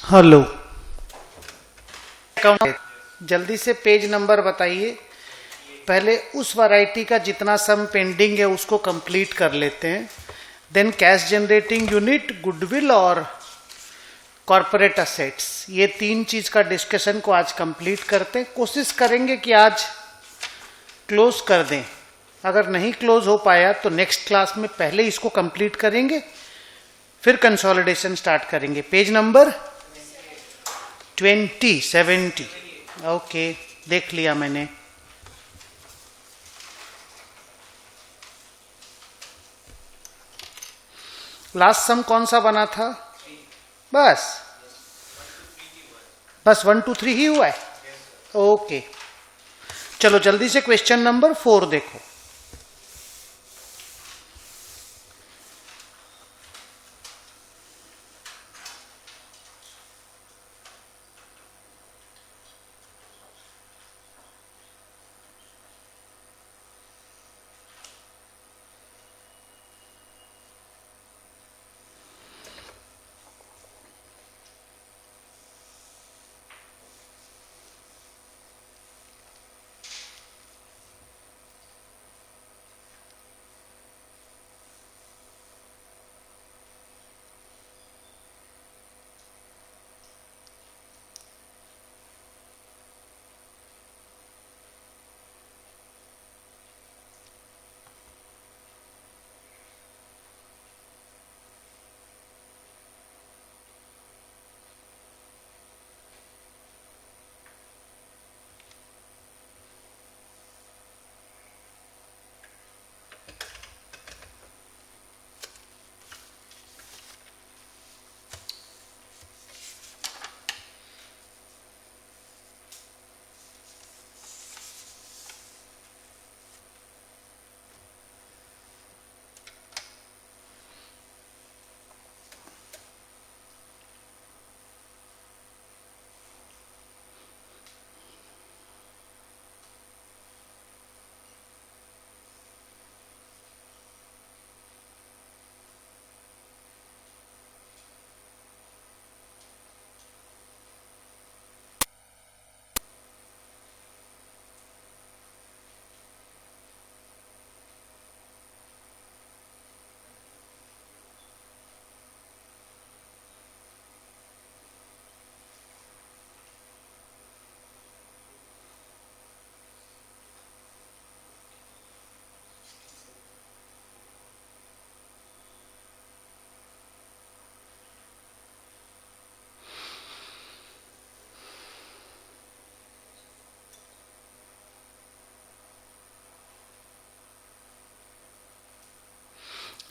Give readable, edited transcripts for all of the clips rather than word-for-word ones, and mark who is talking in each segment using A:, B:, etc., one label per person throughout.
A: Hello, जल्दी से page number बताइए। पहले उस वैरायटी का जितना सम पेंडिंग है उसको कंप्लीट कर लेते हैं, then cash generating unit, goodwill और कॉरपोरेट असेट्स, ये तीन चीज का डिस्कशन को आज कंप्लीट करते हैं। कोशिश करेंगे कि आज क्लोज कर दें। अगर नहीं क्लोज हो पाया तो नेक्स्ट क्लास में पहले इसको कंप्लीट करेंगे, फिर कंसोलिडेशन स्टार्ट करेंगे। Page number 70। ओके, देख लिया मैंने। लास्ट सम कौन सा बना था? बस 1 2 3 ही हुआ है। ओके, चलो जल्दी से क्वेश्चन नंबर 4 देखो।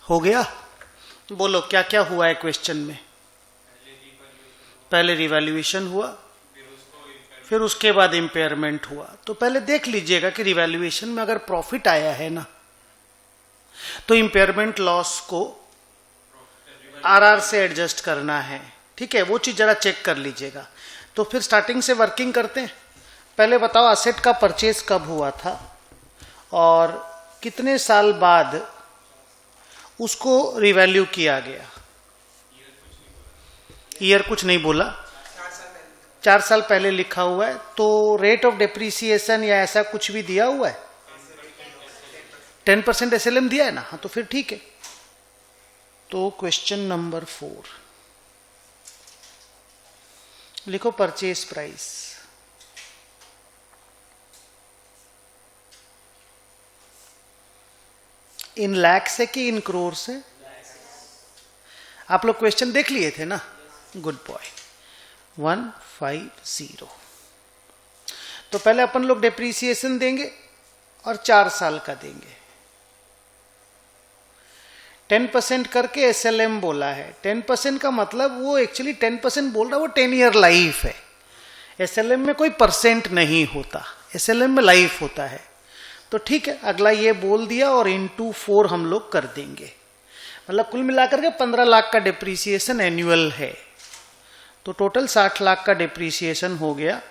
A: हो गया? बोलो क्या क्या हुआ है क्वेश्चन में। पहले रिवैल्यूएशन हुआ, फिर उसके बाद इम्पेयरमेंट हुआ। तो पहले देख लीजिएगा कि रिवैल्यूएशन में अगर प्रॉफिट आया है ना, तो इम्पेयरमेंट लॉस को आरआर से एडजस्ट करना है। ठीक है, वो चीज जरा चेक कर लीजिएगा। तो फिर स्टार्टिंग से वर्किंग करते हैं। पहले बताओ असेट का परचेज कब हुआ था और कितने साल बाद उसको रिवैल्यू किया गया। ईयर कुछ नहीं बोला, 4 साल पहले लिखा हुआ है। तो रेट ऑफ डेप्रीसिएशन या ऐसा कुछ भी दिया हुआ है? 10% एसएलएम दिया है ना। हाँ, तो फिर ठीक है। तो क्वेश्चन नंबर 4 लिखो, परचेज प्राइस। इन लैक्स है कि इन करोड़ से? आप लोग क्वेश्चन देख लिए थे ना? Good boy. 150। तो पहले अपन लोग डेप्रीसिएशन देंगे और 4 साल का देंगे। 10% करके एसएलएम बोला है। 10% का मतलब वो एक्चुअली 10% बोल रहा है, वो 10 ईयर लाइफ है। एसएलएम में कोई परसेंट नहीं होता, एसएलएम में लाइफ होता है। तो ठीक है, अगला ये बोल दिया और इंटू 4 हम लोग कर देंगे। मतलब कुल मिलाकर के 15 लाख का डिप्रीसिएशन एनुअल है। तो टोटल 60 लाख का डिप्रीसिएशन हो गया।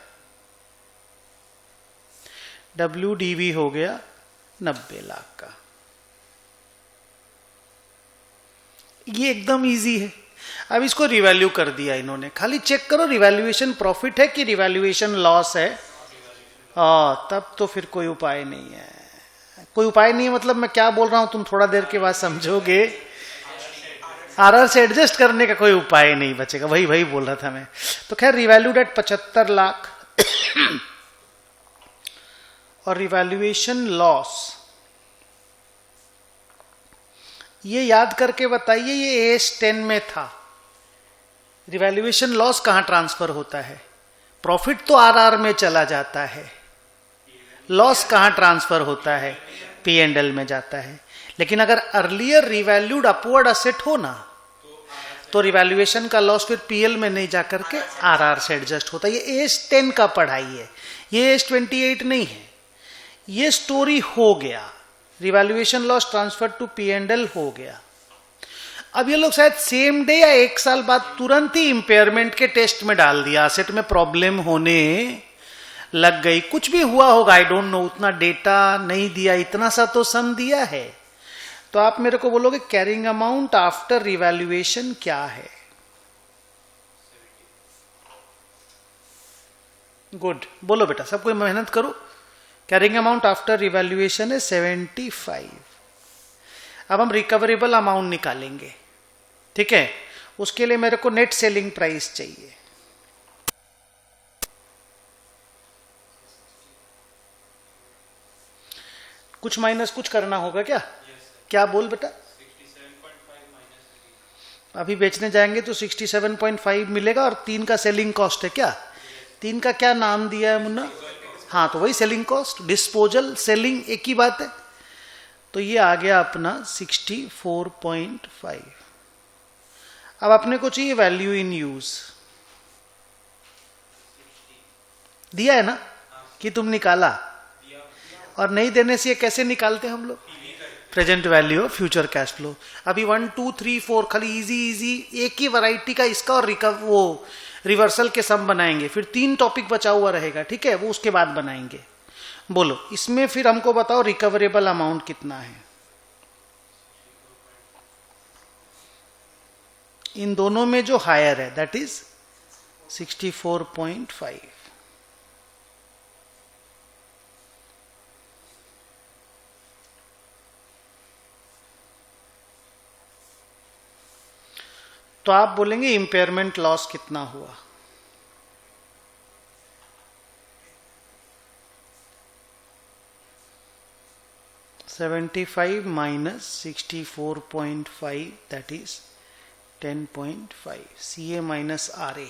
A: WDV हो गया 90 लाख का। ये एकदम इजी है। अब इसको रिवैल्यू कर दिया इन्होंने, खाली चेक करो रिवैल्यूएशन प्रॉफिट है कि रिवैल्यूएशन लॉस है। तब तो फिर कोई उपाय नहीं है। कोई उपाय नहीं है मतलब मैं क्या बोल रहा हूं तुम थोड़ा देर के बाद समझोगे। आरआर से एडजस्ट करने का कोई उपाय नहीं बचेगा, वही वही बोल रहा था मैं। तो खैर रिवैल्यूड एट 75 लाख और रिवैल्यूएशन लॉस, ये याद करके बताइए, ये AS10 में था। रिवैल्यूएशन लॉस कहां ट्रांसफर होता है? प्रॉफिट तो आरआर में चला जाता है, लॉस कहां ट्रांसफर होता है? P&L में जाता है। लेकिन अगर अर्लियर रिवैल्यूड अपवर्ड असेट हो ना, तो रिवैल्यूएशन का लॉस फिर PL में नहीं जाकर के आरआर से एडजस्ट होता है। ये AS10 का पढ़ाई है, ये AS28 नहीं है। ये स्टोरी हो गया, revaluation loss transfer to P&L हो गया। अब ये लोग शायद सेम डे या 1 साल बाद तुरंत ही इंपेयरमेंट के टेस्ट में डाल दिया, असेट में प्रॉब्लम होने लग गई, कुछ भी हुआ होगा, आई डोंट नो, उतना डेटा नहीं दिया, इतना सा तो सम दिया है। तो आप मेरे को बोलोगे कैरिंग अमाउंट आफ्टर रिवैल्यूएशन क्या है? गुड, बोलो बेटा, सब कोई मेहनत करो। कैरिंग अमाउंट आफ्टर रिवैल्यूएशन है 75। अब हम रिकवरेबल अमाउंट निकालेंगे, ठीक है? उसके लिए मेरे को नेट सेलिंग प्राइस चाहिए। कुछ माइनस कुछ करना होगा क्या? क्या बोल बेटा? 67.5 अभी बेचने जाएंगे तो 67.5 मिलेगा और 3 का सेलिंग कॉस्ट है क्या? 3 का क्या नाम दिया है मुन्ना? हाँ, तो वही सेलिंग कॉस्ट, डिस्पोजल, सेलिंग एक ही बात है। तो ये आ गया अपना 64.5। अब अपने को चाहिए वैल्यू इन यूज, दिया है ना कि तुम निकाला? और नहीं देने से ये कैसे निकालते हैं हम लोग? Present value of future cash flow. अभी 1 2 3 4 खाली इजी एक ही वैरायटी का इसका और वो रिवर्सल के सम बनाएंगे, फिर 3 टॉपिक बचा हुआ रहेगा, ठीक है? वो उसके बाद बनाएंगे। बोलो इसमें फिर हमको बताओ रिकवरेबल अमाउंट कितना है? इन दोनों में जो हायर है दैट इज 64.5। तो आप बोलेंगे इंपेयरमेंट लॉस कितना हुआ? $75 minus 64.5 that is 10.5 CA minus RA।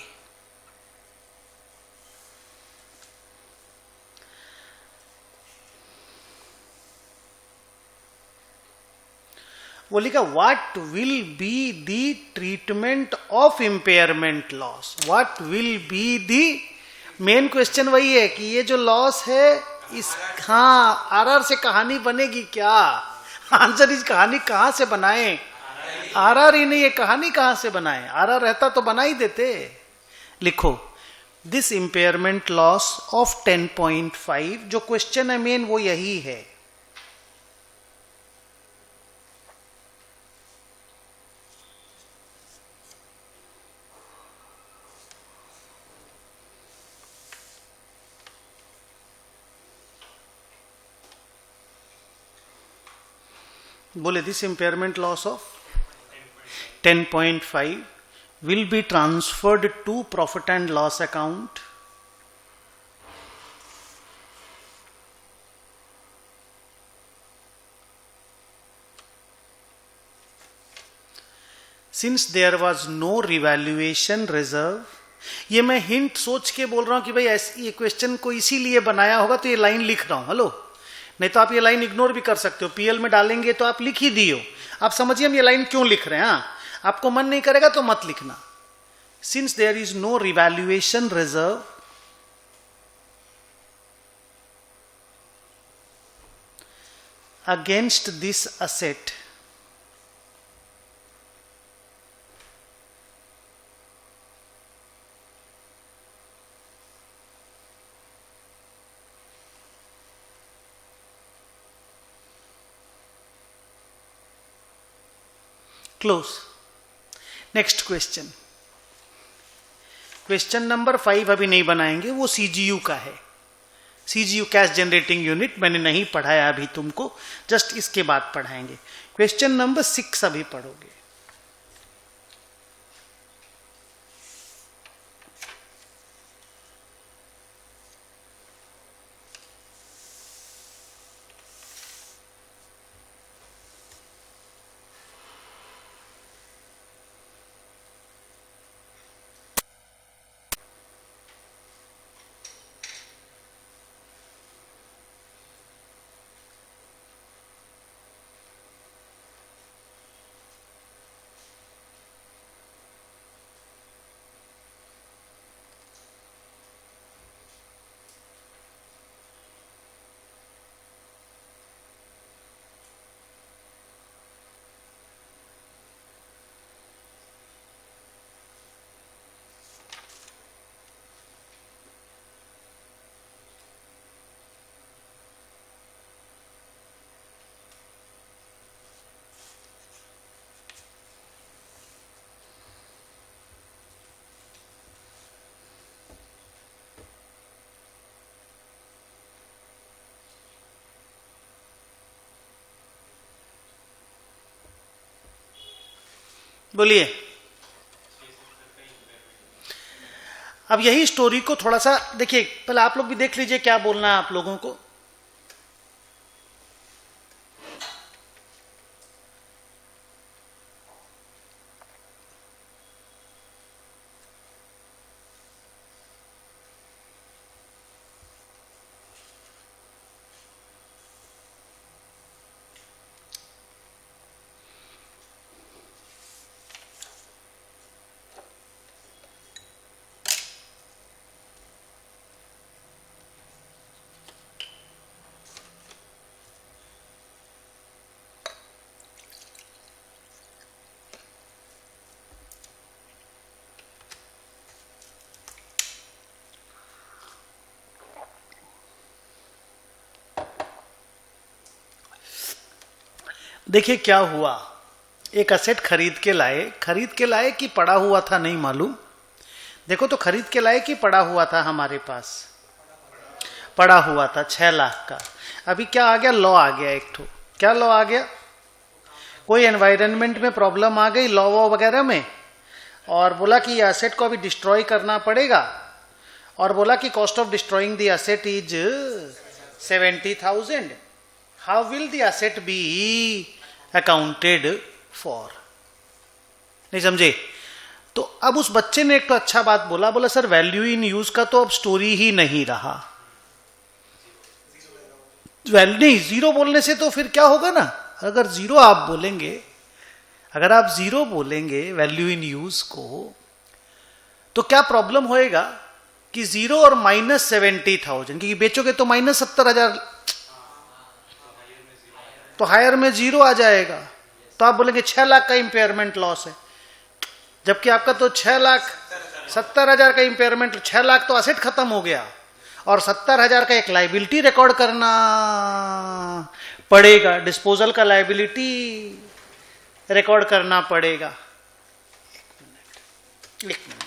A: वो लिखा what will be the treatment of impairment loss. What will be the, main question वही है कि ये जो लॉस है इस, हाँ, आरआर से कहानी बनेगी क्या? आंसर इस कहानी कहां से बनाए? आरआर ही नहीं है, कहानी कहां से बनाए? आरआर रहता तो बना ही देते। लिखो दिस इंपेयरमेंट लॉस ऑफ 10.5, जो क्वेश्चन है मेन वो यही है। बोले this impairment loss of 10.5 will be transferred to profit and loss account since there was no revaluation reserve। ये मैं हिंट सोच के बोल रहा हूं कि भाई ये क्वेश्चन को इसीलिए बनाया होगा, तो ये लाइन लिख रहा हूं। हेलो, नहीं तो आप ये लाइन इग्नोर भी कर सकते हो, PL में डालेंगे तो आप लिख ही दियो। आप समझिए हम ये लाइन क्यों लिख रहे हैं। हाँ, आपको मन नहीं करेगा तो मत लिखना। Since there is no revaluation reserve against this asset, close. Next question, question number 5 अभी नहीं बनाएंगे, वो सीजीयू का है। सीजीयू कैश जनरेटिंग यूनिट मैंने नहीं पढ़ाया अभी तुमको, जस्ट इसके बाद पढ़ाएंगे। क्वेश्चन नंबर 6 अभी पढ़ोगे। बोलिए। अब यही स्टोरी को थोड़ा सा देखिए, पहले आप लोग भी देख लीजिए क्या बोलना है आप लोगों को। देखिए क्या हुआ, एक असेट खरीद के लाए कि पड़ा हुआ था नहीं मालूम। देखो तो खरीद के लाए कि पड़ा हुआ था हमारे पास, पड़ा हुआ था 6 लाख का। अभी क्या आ गया, लॉ आ गया एक ठो। क्या लॉ आ गया, कोई एनवायरनमेंट में प्रॉब्लम आ गई लॉ वगैरह में, और बोला कि ये असेट को अभी डिस्ट्रॉय करना पड़ेगा, और बोला कि cost of destroying the asset is 70,000। How will the asset B accounted for? नहीं समझे? तो अब उस बच्चे ने एक तो अच्छा बात बोला, बोला सर वैल्यू इन यूज का तो अब स्टोरी ही नहीं रहा। नहीं, जीरो बोलने से तो फिर क्या होगा ना, अगर जीरो आप बोलेंगे, अगर आप जीरो बोलेंगे वैल्यू इन यूज को, तो क्या प्रॉब्लम होएगा कि जीरो और -70,000, क्योंकि बेचोगे तो -70,000, तो हायर में जीरो आ जाएगा, तो आप बोलेंगे 6 लाख का इंपेयरमेंट लॉस है, जबकि आपका तो 6,70,000 का इंपेयरमेंट, 6 लाख तो असेट खत्म हो गया, और 70,000 का एक लाइबिलिटी रिकॉर्ड करना पड़ेगा, डिस्पोजल का लाइबिलिटी रिकॉर्ड करना पड़ेगा। एक मिनट।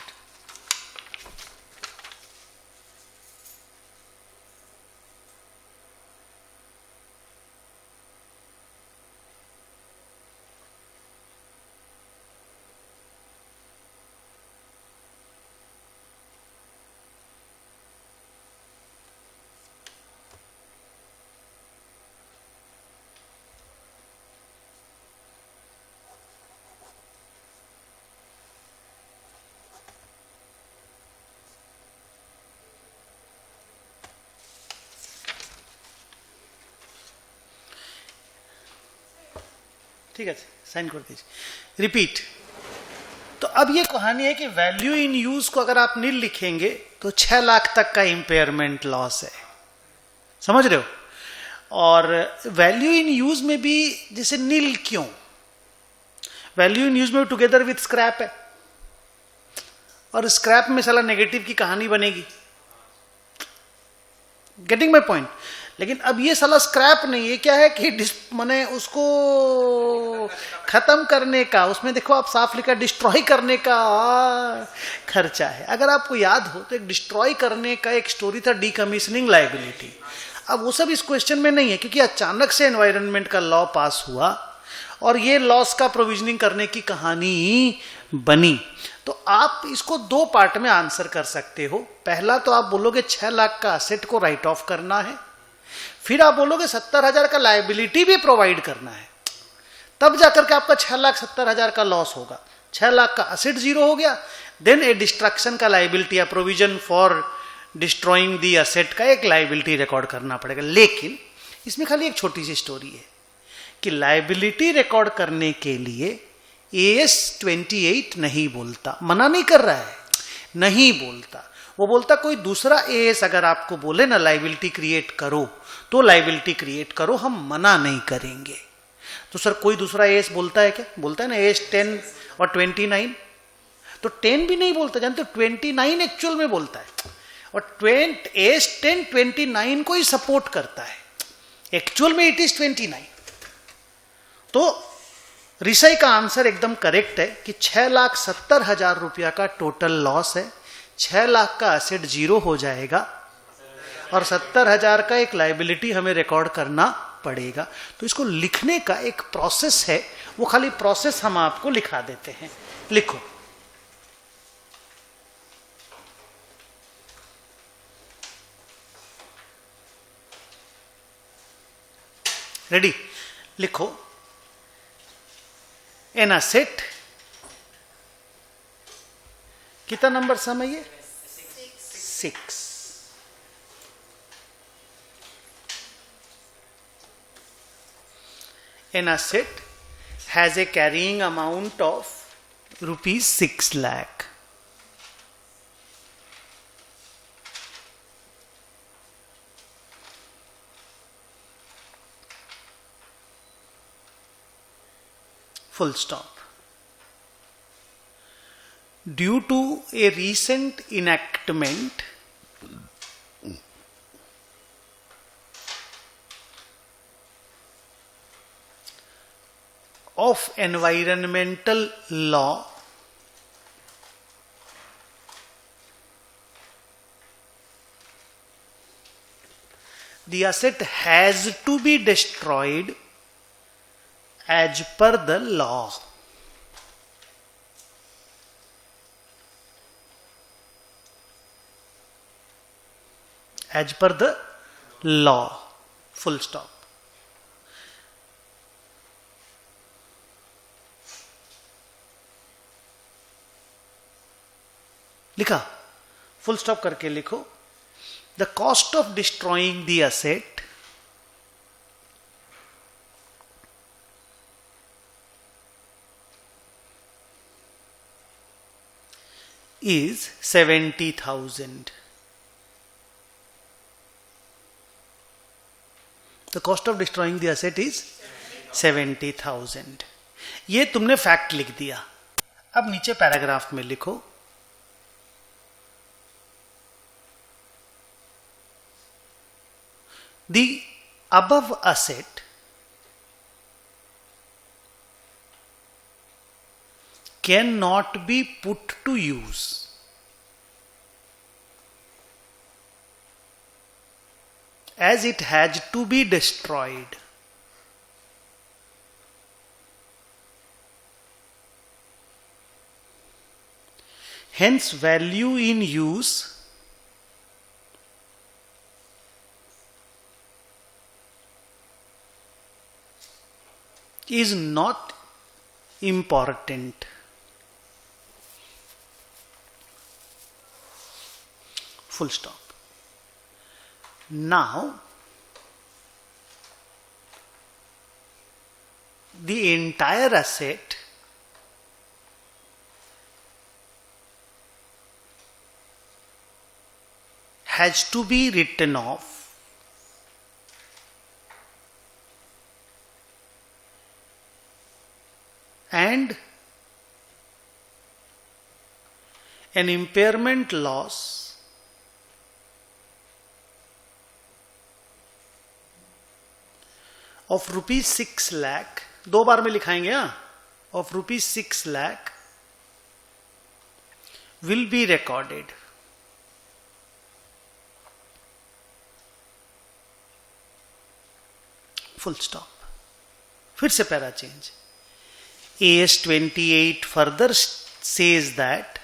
A: ठीक है, साइन कर दीजिए। रिपीट। तो अब ये कहानी है कि वैल्यू इन यूज को अगर आप नील लिखेंगे तो 6 लाख तक का इंपेयरमेंट लॉस है, समझ रहे हो? और वैल्यू इन यूज में भी जैसे नील क्यों, वैल्यू इन यूज में टुगेदर विथ स्क्रैप है, और स्क्रैप में साला नेगेटिव की कहानी बनेगी। Getting my point? लेकिन अब ये साला स्क्रैप नहीं, ये क्या है कि माने उसको खत्म करने का, उसमें देखो आप साफ लिखा डिस्ट्रॉय करने का खर्चा है। अगर आपको याद हो तो एक डिस्ट्रॉय करने का एक स्टोरी था, डीकमीशनिंग लायबिलिटी। अब वो सब इस क्वेश्चन में नहीं है, क्योंकि अचानक से एनवायरनमेंट का लॉ पास हुआ और ये लॉस का प्रोविजनिंग करने की कहानी बनी। तो आप इसको दो पार्ट में आंसर कर सकते हो। पहला तो आप बोलोगे 6 लाख का असेट को राइट ऑफ करना है, फिर आप बोलोगे 70,000 का लायबिलिटी भी प्रोवाइड करना है, तब जाकर के आपका 6,70,000 का लॉस होगा। 6 लाख का असेट जीरो हो गया, देन ए डिस्ट्रक्शन का लायबिलिटी या provision for destroying the asset का एक लायबिलिटी रिकॉर्ड करना पड़ेगा। लेकिन इसमें खाली एक छोटी सी स्टोरी है कि लायबिलिटी रिकॉर्ड करने के लिए AS 28 नहीं बोलता, मना नहीं कर रहा है, नहीं बोलता। वो बोलता कोई दूसरा AS अगर आपको बोले ना लायबिलिटी क्रिएट करो तो लायबिलिटी क्रिएट करो, हम मना नहीं करेंगे। तो सर कोई दूसरा AS बोलता है क्या? बोलता है ना, AS 10 और 29। तो 10 भी नहीं बोलता, जानते हो 29 एक्चुअल में बोलता है, और AS 10 29 को ही सपोर्ट करता है, एक्चुअल में इट इज 29। तो रिसाई का आंसर एकदम करेक्ट है कि 6,70,000 रुपया का टोटल लॉस है, 6 लाख का एसेट जीरो हो जाएगा और 70,000 का एक लायबिलिटी हमें रिकॉर्ड करना पड़ेगा। तो इसको लिखने का एक प्रोसेस है, वो खाली प्रोसेस हम आपको लिखा देते हैं। लिखो, रेडी? लिखो, एन असेट, कितना नंबर सम है ये? 6। An asset has a carrying amount of ₹6 lakh. Full stop. Due to a recent enactment of environmental law, the asset has to be destroyed as per the law. As per the law. Full stop. लिखा? Full stop करके लिखो, the cost of destroying the asset is 70,000. The cost of destroying the asset is 70,000. ये तुमने fact लिख दिया। अब नीचे paragraph में लिखो, the above asset cannot be put to use as it has to be destroyed. Hence, value in use is not important. Full stop. Now, the entire asset has to be written off and an impairment loss of rupees 6 lakh, 2 बार में लिखाएंगे, of rupees 6 lakh will be recorded, full stop. फिर से para change. AS28 further says that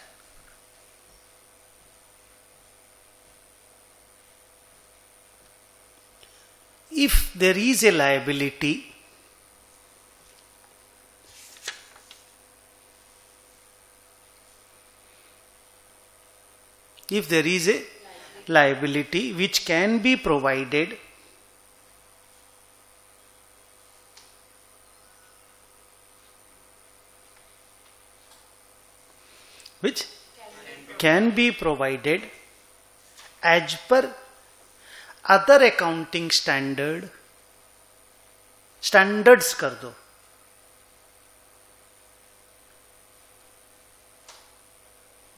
A: if there is a liability which can be provided as per other accounting standards कर दो,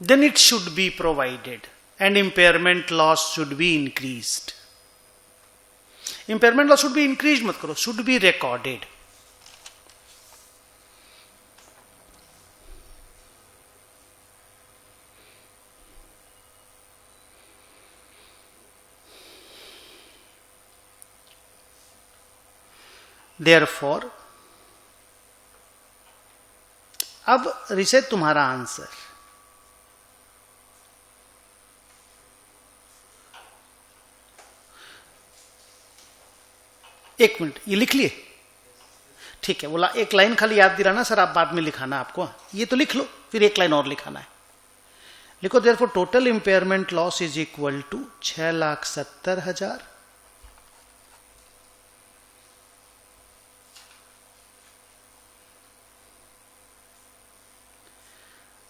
A: then it should be provided and impairment loss should be increased. Impairment loss should be increased मत करो, should be recorded. Therefore, अब ऋषि तुम्हारा answer, एक minute ये लिख लिए, ठीक है, बोला एक लाइन खाली याद दिलाना सर, आप बाद में लिखाना, आपको ये तो लिख लो, फिर एक लाइन और लिखाना है। लिखो therefore total impairment loss is equal to 6,70,000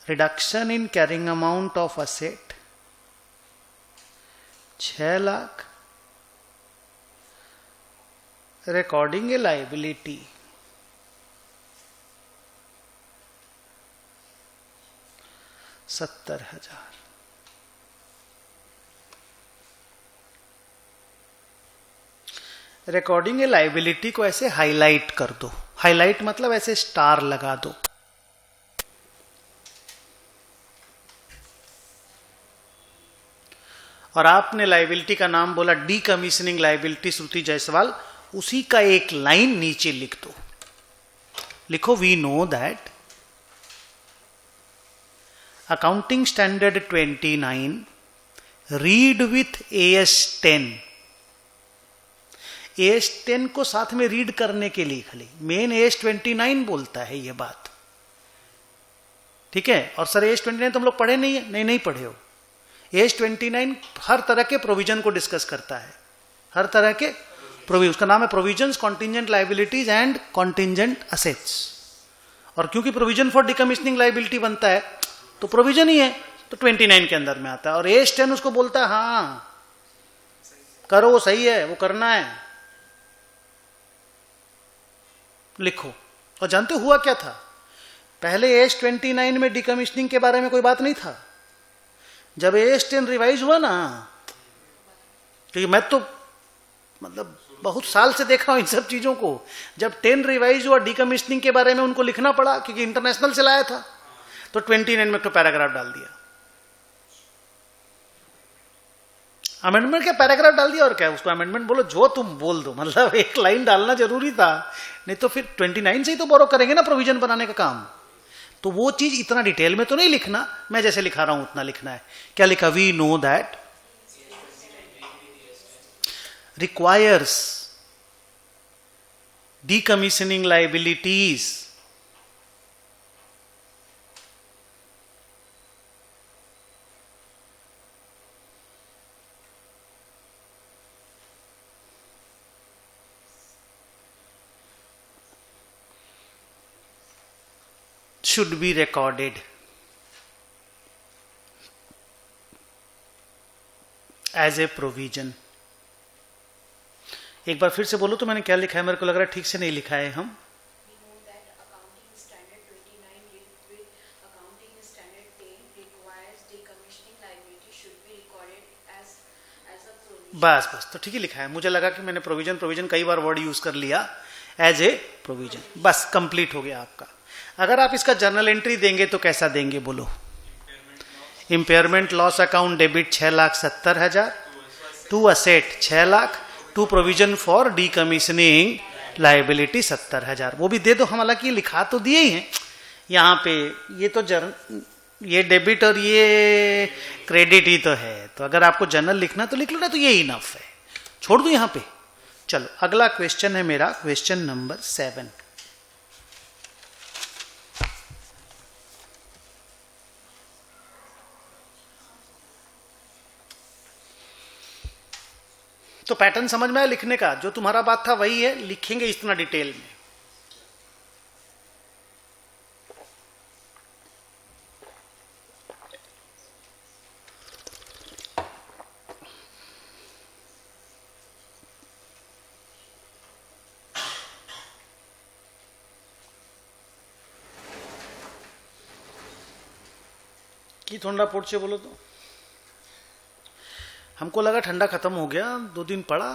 A: reduction in carrying amount of asset 6 lakh, recording a liability 70,000। Recording a liability को ऐसे हाईलाइट कर दो, हाईलाइट मतलब ऐसे स्टार लगा दो। और आपने लाइबिलिटी का नाम बोला decommissioning liability Shruti Jaiswal, उसी का एक लाइन नीचे लिख दो, लिखो we know that accounting standard 29 read with AS10। AS10 को साथ में रीड करने के लिए खाली मेन AS29 बोलता है ये बात, ठीक है। और सर AS29 तो हम लोग पढ़े नहीं है, नहीं पढ़े हो। AS29 हर तरह के प्रोविजन को डिस्कस करता है, हर तरह के प्रोविजन, उसका नाम है provisions, contingent liabilities and contingent assets. और क्योंकि प्रोविजन फॉर डिकमिशनिंग लाइबिलिटी बनता है तो प्रोविजन ही है, तो 29 के अंदर में आता है। और AS10 उसको बोलता है हाँ करो, वो सही है, वो करना है, लिखो। और जानते हुआ क्या था, पहले AS29 में डिकमिशनिंग के बारे में कोई बात नहीं था। जब AS10 रिवाइज हुआ ना, क्योंकि मैं तो मतलब बहुत साल से देख रहा हूं इन सब चीजों को, जब 10 रिवाइज हुआ डिकमिशनिंग के बारे में उनको लिखना पड़ा, क्योंकि इंटरनेशनल से लाया था, तो 29 में तो पैराग्राफ डाल दिया, अमेंडमेंट क्या पैराग्राफ डाल दिया, और क्या उसको अमेंडमेंट बोलो, जो तुम बोल दो, मतलब एक लाइन डालना जरूरी था, नहीं तो फिर 29 से ही तो बोरो करेंगे ना प्रोविजन बनाने का काम। तो वो चीज इतना डिटेल में तो नहीं लिखना, मैं जैसे लिखा रहा हूं उतना लिखना है। क्या लिखा, we know that requires decommissioning liabilities should be recorded as a provision। एक बार फिर से बोलो तो मैंने क्या लिखा है, मेरे को लग रहा है ठीक से नहीं लिखा है। हम बस बस, तो ठीक ही लिखा है। मुझे लगा कि मैंने प्रोविजन प्रोविजन कई बार वर्ड यूज कर लिया, एज ए प्रोविजन। बस कंप्लीट हो गया आपका। अगर आप इसका जर्नल एंट्री देंगे तो कैसा देंगे बोलो? Impairment loss account debit 6,70,000, to asset 6 lakh, to provision for decommissioning liability 70,000। वो भी दे दो हम, हालांकि लिखा तो दिए ही हैं यहाँ पे। ये डेबिट और ये क्रेडिट ही तो है, तो अगर आपको जर्नल लिखना तो लिख लो, ना तो ये इनफ है, छोड़ दो यहाँ पे। चलो अगला क्वेश्चन है मेरा, क्वेश्चन नंबर 7। तो पैटर्न समझ में आया लिखने का? जो तुम्हारा बात था वही है, लिखेंगे इतना डिटेल में। कि ठंडा पोट से बोलो तो हमको लगा ठंडा खत्म हो गया, 2 दिन पड़ा,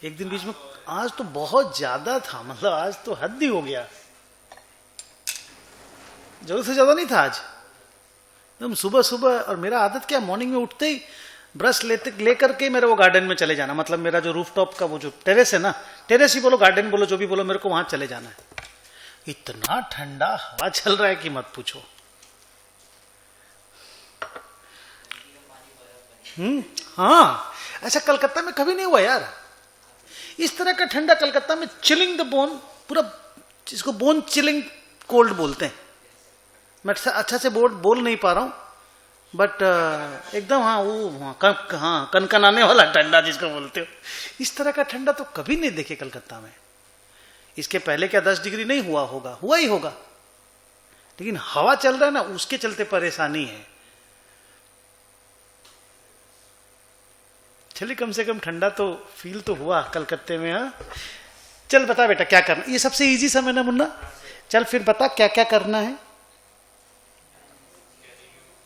A: एक दिन बीच में। आज तो बहुत ज्यादा था, मतलब आज तो हद ही हो गया, जरूरत से ज्यादा नहीं था आज एकदम सुबह सुबह। और मेरा आदत क्या, मॉर्निंग में उठते ही ब्रश लेकर के मेरे वो गार्डन में चले जाना, मतलब मेरा जो रूफटॉप का वो जो टेरेस है ना, टेरेस ही बोलो गार्डन बोलो जो भी बोलो, मेरे को वहां चले जाना है। इतना ठंडा हवा चल रहा है कि मत पूछो। हाँ अच्छा, कलकत्ता में कभी नहीं हुआ यार इस तरह का ठंडा। कलकत्ता में चिलिंग द बोन, पूरा जिसको बोन चिलिंग कोल्ड बोलते हैं। मैं अच्छा से बोल नहीं पा रहा हूं, बट एकदम हाँ वो हाँ कनकनाने वाला ठंडा जिसको बोलते हो, इस तरह का ठंडा तो कभी नहीं देखे कलकत्ता में। इसके पहले क्या 10 डिग्री नहीं हुआ होगा? हुआ ही होगा, लेकिन हवा चल रहा है ना, उसके चलते परेशानी है। चलिए कम से कम ठंडा तो फील तो हुआ कलकत्ते में। हाँ चल बता बेटा क्या करना, ये सबसे इजी समय ना मुन्ना। चल फिर बता क्या क्या करना है।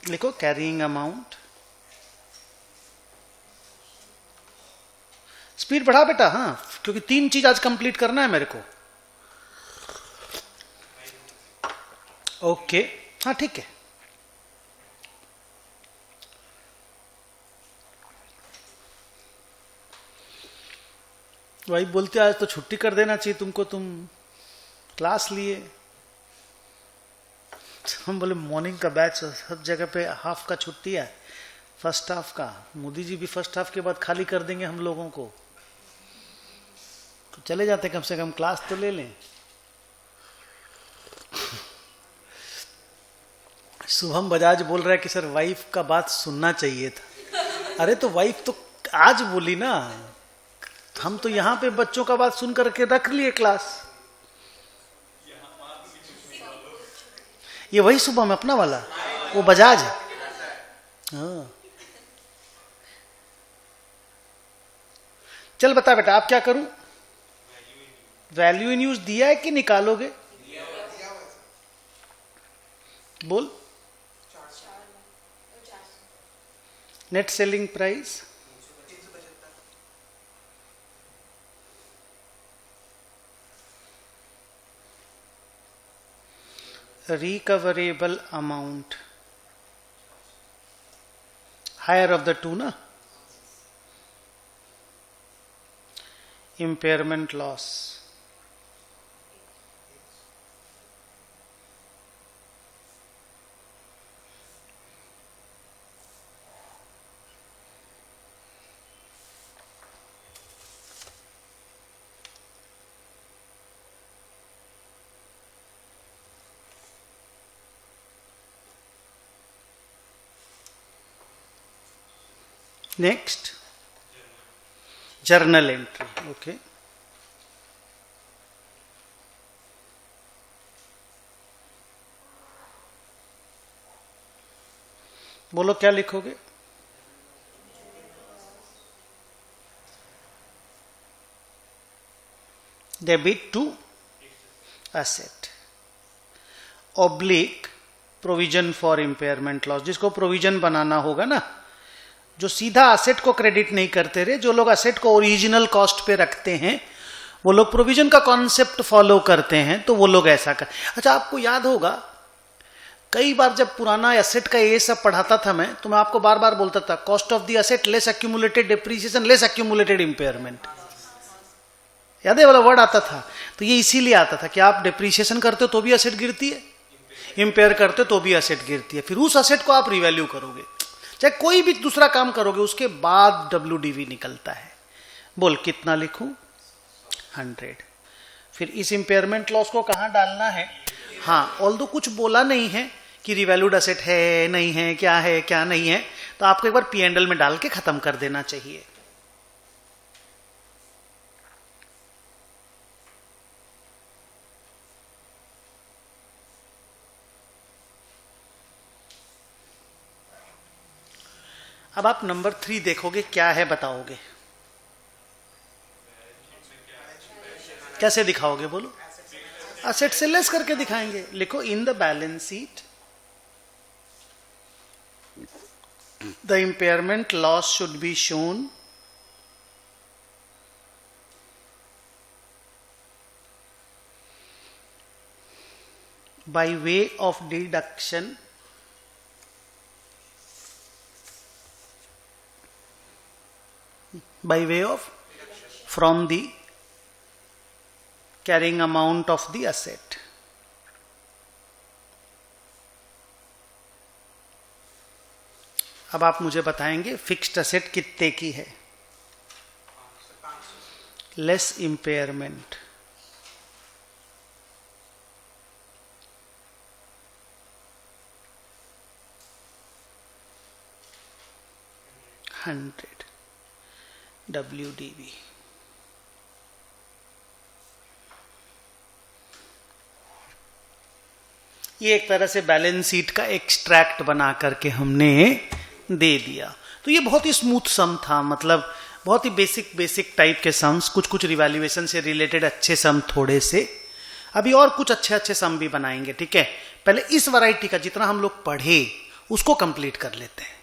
A: लिखो कैरिंग अमाउंट, स्पीड बढ़ा बेटा। हाँ क्योंकि 3 चीज आज कंप्लीट करना है मेरे को। ओके हाँ ठीक है। भाई बोलते आज तो छुट्टी कर देना चाहिए तुमको, तुम क्लास लिए। हम बोले मॉर्निंग का बैच सब जगह पे हाफ का छुट्टी है, फर्स्ट हाफ का। मोदी जी भी फर्स्ट हाफ के बाद खाली कर देंगे हम लोगों को, तो चले जाते कम से कम क्लास तो ले लें। शुभम बजाज बोल रहा है कि सर वाइफ का बात सुनना चाहिए था। अरे तो वाइफ तो आज बोली ना, हम तो यहाँ पे बच्चों का बात सुन करके रख लिए क्लास। ये वही सुबह में अपना वाला वो बजाज है। हाँ चल बता बेटा आप क्या करूं? वैल्यू इन यूज दिया है कि निकालोगे? बोल। Net selling price recoverable amount, higher of the two na, impairment loss, next journal entry. Okay, बोलो क्या लिखोगे? Debit to asset oblique provision for impairment loss. जिसको प्रोविजन बनाना होगा ना जो सीधा असेट को क्रेडिट नहीं करते रहे, जो लोग असेट को ओरिजिनल कॉस्ट पे रखते हैं, वो लोग प्रोविजन का कॉन्सेप्ट फॉलो करते हैं, तो वो लोग ऐसा कर। अच्छा, आपको याद होगा कई बार जब पुराना एसेट का ये सब पढ़ाता था मैं, तो मैं आपको बार बार बोलता था cost of the asset less accumulated depreciation less accumulated impairment. याद है वाला वर्ड आता था? तो ये इसीलिए आता था कि आप डेप्रिसिएशन करते हो तो भी एसेट गिरती है, इंपेयर करते हो तो भी एसेट गिरती है, फिर उस एसेट को आप रिवैल्यू करोगे, चाहे कोई भी दूसरा काम करोगे, उसके बाद WDV निकलता है। बोल कितना लिखूं? 100। फिर इस इंपेयरमेंट लॉस को कहां डालना है? हाँ, ऑल्दो कुछ बोला नहीं है कि रिवैल्यूड एसेट है नहीं है, क्या नहीं है, तो आपको एक बार P&L में डाल के खत्म कर देना चाहिए। अब आप नंबर 3 देखोगे, क्या है बताओगे? कैसे दिखाओगे बोलो? एसेट से लेस करके दिखाएंगे। लिखो in the balance sheet the impairment loss should be shown by way of deduction from the carrying amount of the asset. अब आप मुझे बताएंगे फिक्स्ड एसेट कितने की है? Less impairment, WDV। ये एक तरह से बैलेंस शीट का एक्सट्रैक्ट बना करके हमने दे दिया। तो ये बहुत ही स्मूथ सम था, मतलब बहुत ही बेसिक टाइप के सम्स, कुछ रिवैल्यूएशन से रिलेटेड अच्छे सम थोड़े से। अभी और कुछ अच्छे सम भी बनाएंगे, ठीक है। पहले इस वैरायटी का जितना हम लोग पढ़े उसको कंप्लीट कर लेते हैं।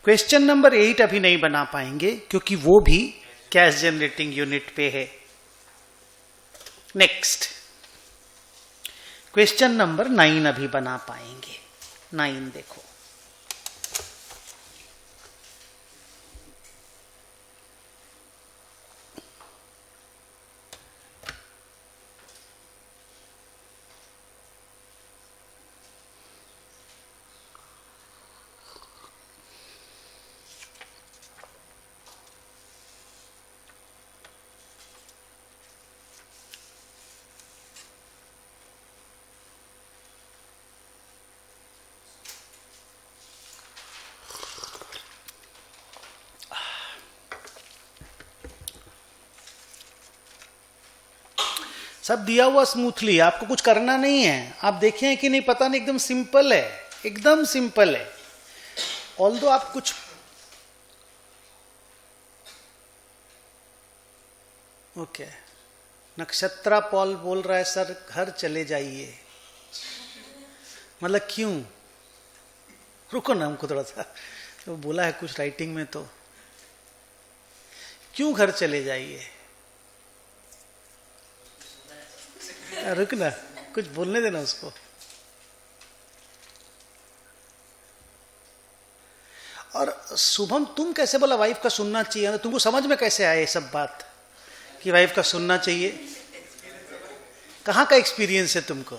A: क्वेश्चन नंबर 8 अभी नहीं बना पाएंगे क्योंकि वो भी कैश जनरेटिंग यूनिट पे है। नेक्स्ट क्वेश्चन नंबर 9 अभी बना पाएंगे। 9 देखो, सब दिया हुआ स्मूथली, आपको कुछ करना नहीं है। आप देखें कि नहीं पता नहीं, एकदम सिंपल है, एकदम सिंपल है। ऑल्दो आप कुछ ओके। नक्षत्रा पॉल बोल रहा है सर घर चले जाइए, मतलब क्यों? रुको ना, हमको थोड़ा सा तो बोला है कुछ राइटिंग में, तो क्यों घर चले जाइए? रुक ना, कुछ बोलने देना उसको। और शुभम तुम कैसे बोला वाइफ का सुनना चाहिए? तुमको समझ में कैसे आए ये सब बात कि वाइफ का सुनना चाहिए? कहाँ का एक्सपीरियंस है तुमको?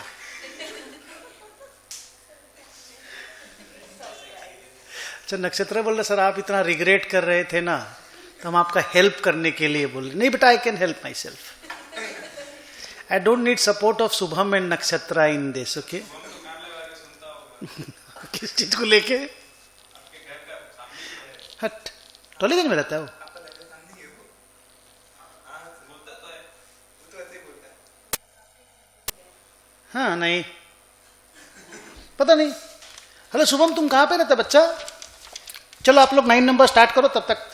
A: अच्छा, नक्षत्र बोल रहे सर आप इतना रिग्रेट कर रहे थे ना, तो हम आपका हेल्प करने के लिए बोल रहे। नहीं बेटा, I can help my self. I don't need support of Subham and Nakshatra in this, okay? किस चीज को लेके? हट, टॉलीगंज में रहता है वो। हाँ नहीं पता नहीं। हेलो शुभम, तुम कहाँ पे रहते बच्चा? चलो आप लोग 9 नंबर स्टार्ट करो, तब तक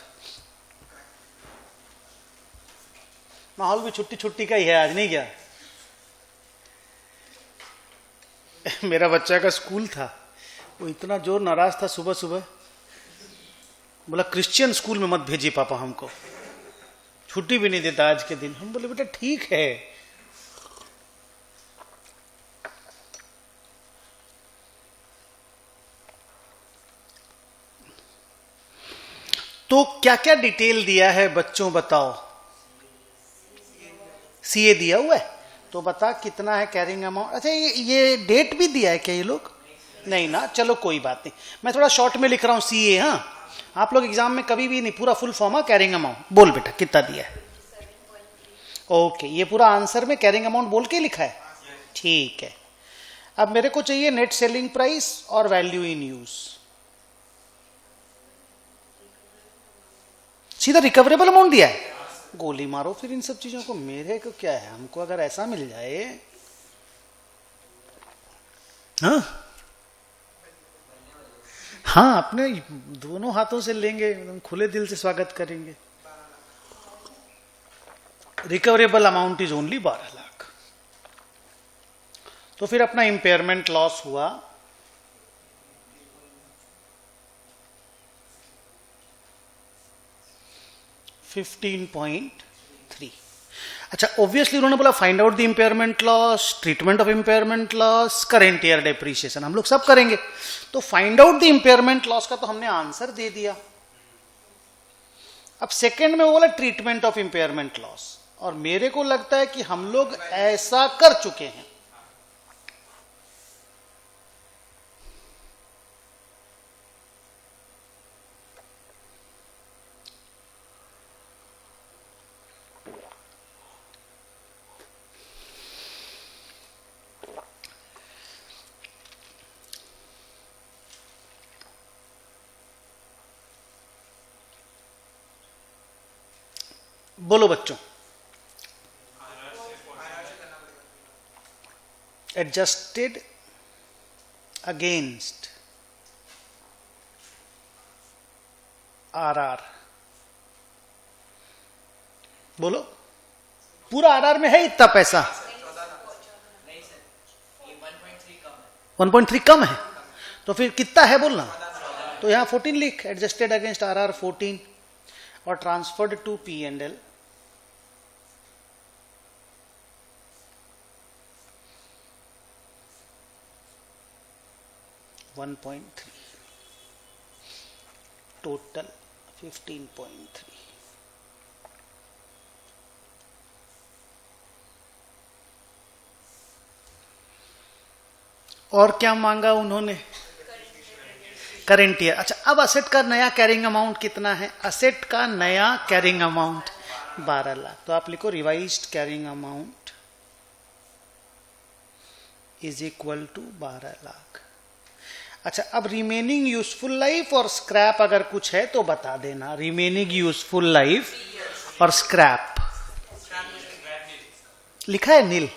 A: माहौल भी छुट्टी का ही है आज, नहीं क्या? मेरा बच्चा का स्कूल था, वो इतना जोर नाराज था सुबह सुबह, बोला क्रिश्चियन स्कूल में मत भेजिए पापा हमको, छुट्टी भी नहीं देता आज के दिन। हम बोले बेटा ठीक है। तो क्या क्या डिटेल दिया है बच्चों बताओ? सीए दिया हुआ है, तो बता कितना है कैरिंग अमाउंट। अच्छा ये डेट भी दिया है क्या ये लोग? नहीं ना, चलो कोई बात नहीं, मैं थोड़ा शॉर्ट में लिख रहा हूं सीए। हाँ आप लोग एग्जाम में कभी भी नहीं पूरा फुल फॉर्म कैरिंग अमाउंट बोल बेटा कितना दिया है। ओके ये पूरा आंसर में कैरिंग अमाउंट बोल के लिखा है, ठीक है। अब मेरे को चाहिए नेट सेलिंग प्राइस और वैल्यू इन यूज। सीधा रिकवरेबल अमाउंट दिया है, गोली मारो फिर इन सब चीजों को। मेरे को क्या है, हमको अगर ऐसा मिल जाए। हाँ हाँ अपने दोनों हाथों से लेंगे, एकदम खुले दिल से स्वागत करेंगे। Recoverable amount is only 12 lakh. तो फिर अपना इंपेयरमेंट लॉस हुआ 15.3। अच्छा ऑब्वियसली उन्होंने बोला find out the impairment loss, treatment of impairment loss, current year depreciation, हम लोग सब करेंगे। तो find out the impairment loss का तो हमने आंसर दे दिया। अब सेकंड में वो बोला ट्रीटमेंट ऑफ इंपेयरमेंट लॉस, और मेरे को लगता है कि हम लोग ऐसा कर चुके हैं। बोलो बच्चों। एडजस्टेड अगेंस्ट आरआर, बोलो पूरा आरआर में है इतना पैसा? 1.3 कम है, तो फिर कितना है बोलना। तो यहां 14 लिख, एडजस्टेड अगेंस्ट आरआर 14 और transferred to P and L 1.3, total 15.3। और क्या मांगा उन्होंने? Current year. अच्छा अब असेट का नया कैरिंग अमाउंट कितना है? असेट का नया कैरिंग अमाउंट 12 लाख। तो आप लिखो revised carrying amount is equal to 12 lakh. अच्छा अब रिमेनिंग यूजफुल लाइफ और स्क्रैप अगर कुछ है तो बता देना। रिमेनिंग यूजफुल लाइफ और स्क्रैप लिखा है नील?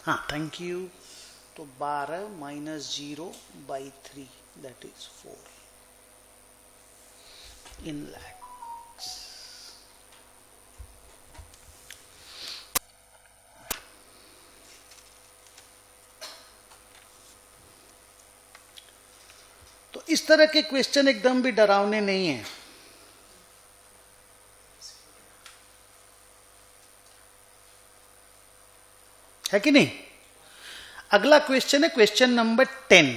A: हाँ थैंक यू। तो 12 माइनस 0/3 दैट इज 4 इन लैक्स। तो इस तरह के क्वेश्चन एकदम भी डरावने नहीं है। है कि नहीं? अगला क्वेश्चन है क्वेश्चन नंबर 10।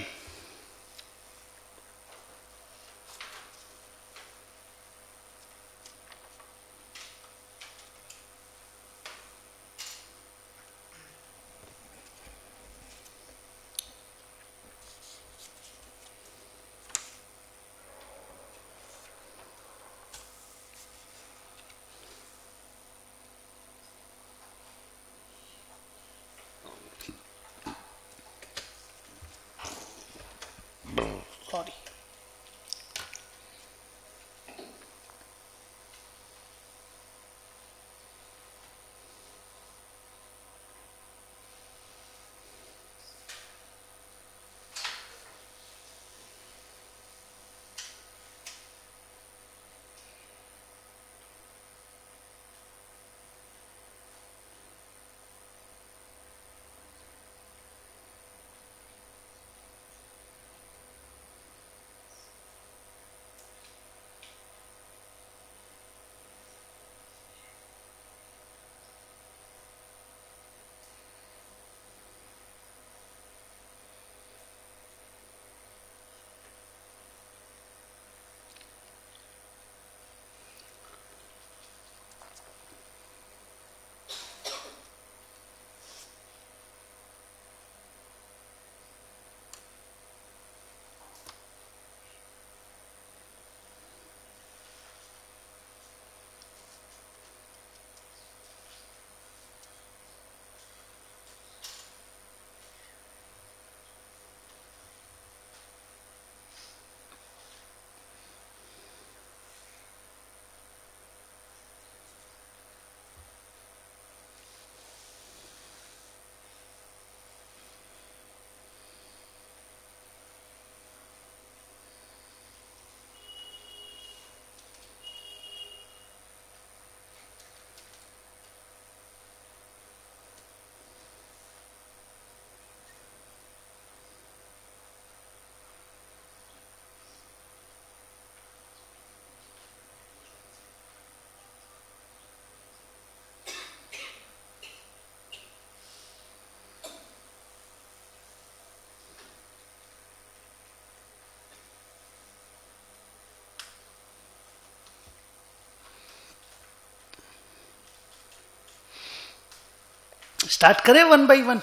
A: स्टार्ट करें वन बाई वन,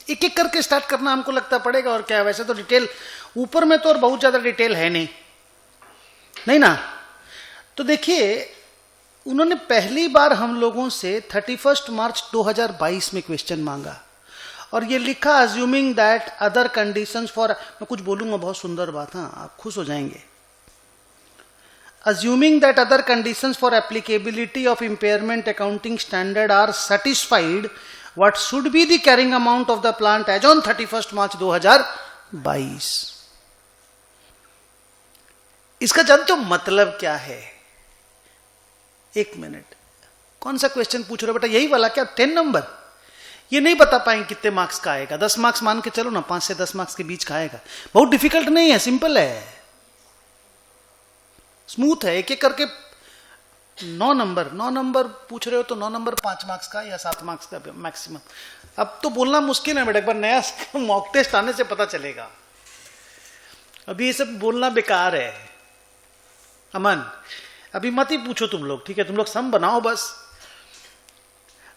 A: एक एक करके स्टार्ट करना हमको लगता पड़ेगा, और क्या वैसे तो डिटेल ऊपर में तो और बहुत ज्यादा डिटेल है नहीं, नहीं ना। तो देखिए उन्होंने पहली बार हम लोगों से 31 मार्च 2022 में क्वेश्चन मांगा, और ये लिखा assuming that other conditions for, मैं कुछ बोलूंगा बहुत सुंदर बात, हाँ आप खुश हो जाएंगे। Assuming that other conditions for applicability of impairment accounting standard are satisfied, what should be the carrying amount of the plant as on 31st March 2022? इसका जानते हो मतलब क्या है? एक मिनट, कौन सा क्वेश्चन पूछ रहे हो बेटा? यही वाला क्या 10 नंबर? ये नहीं बता पाएंगे कितने मार्क्स का आएगा, 10 मार्क्स मान के चलो ना, 5 से 10 मार्क्स के बीच का आएगा। बहुत डिफिकल्ट नहीं है, सिंपल है, स्मूथ है। एक एक करके 9 नंबर पूछ रहे हो तो 9 नंबर 5 मार्क्स का या 7 मार्क्स का मैक्सिमम। अब तो बोलना मुश्किल है बेटा, एक बार नया मॉक टेस्ट आने से पता चलेगा, अभी ये सब बोलना बेकार है। अमन अभी मत ही पूछो तुम लोग, ठीक है? तुम लोग सम बनाओ बस।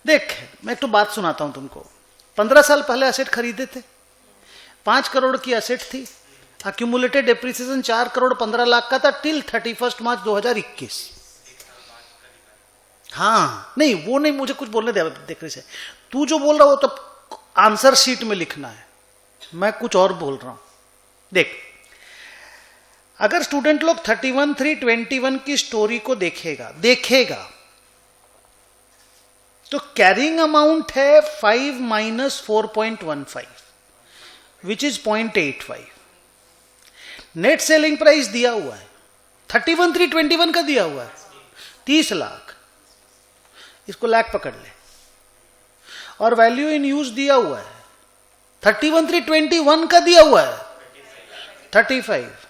A: देख मैं एक तो बात सुनाता हूं तुमको। 15 साल पहले एसेट खरीदे थे, 5 करोड़ की एसेट थी, एक्यूमुलेटेड डेप्रिसिएशन 4 करोड़ 15 लाख का था टिल 31 मार्च 2021। हाँ नहीं वो नहीं, मुझे कुछ बोलने दे, देख रही से तू जो बोल रहा हो तो आंसर शीट में लिखना है, मैं कुछ और बोल रहा हूं। देख अगर स्टूडेंट लोग 31/3/21 की स्टोरी को देखेगा तो कैरिंग अमाउंट है 5 - 4.15 which is 0.85। Net selling price दिया हुआ है 31/3/21 का दिया हुआ है 30 लाख, इसको लाख पकड़ ले, और वैल्यू इन यूज दिया हुआ है 31/3/21 का दिया हुआ है 35।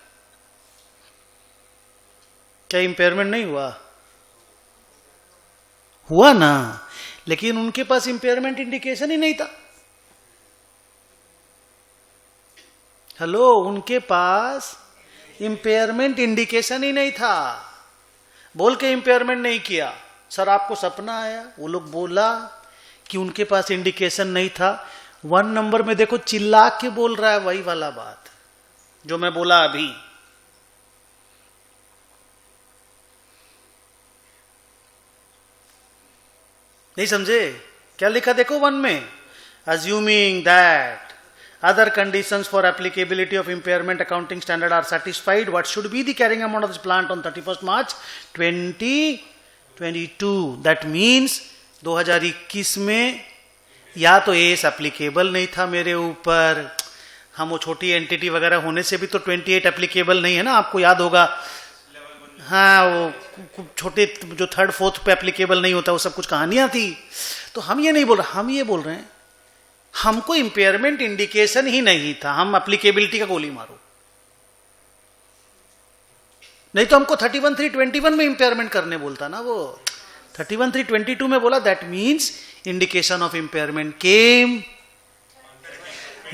A: क्या इंपेयरमेंट नहीं हुआ? हुआ ना, लेकिन उनके पास इंपेयरमेंट इंडिकेशन ही नहीं था। हेलो, उनके पास इंपेयरमेंट इंडिकेशन ही नहीं था, बोल के इंपेयरमेंट नहीं किया। सर आपको सपना आया, वो लोग बोला कि उनके पास इंडिकेशन नहीं था। 1 नंबर में देखो चिल्ला के बोल रहा है वही वाला बात जो मैं बोला अभी। नहीं समझे? क्या लिखा देखो 1 में, assuming that other conditions for applicability of impairment accounting standard are satisfied, what should be the carrying amount of this plant on 31st March 2022? That means 2021 में या तो एस एप्लीकेबल नहीं था मेरे ऊपर, हम वो छोटी एंटिटी वगैरह होने से भी तो 28 एप्लीकेबल नहीं है ना, आपको याद होगा। हाँ वो छोटे जो 3rd 4th पे एप्लीकेबल नहीं होता, वो सब कुछ कहानियां थी। तो हम ये नहीं बोल रहे, हम ये बोल रहे हैं हमको इंपेयरमेंट इंडिकेशन ही नहीं था, हम एप्लीकेबिलिटी का गोली मारो। नहीं तो हमको 31/3/21 में इंपेयरमेंट करने बोलता ना, वो 31/3/22 में बोला। That means indication of impairment came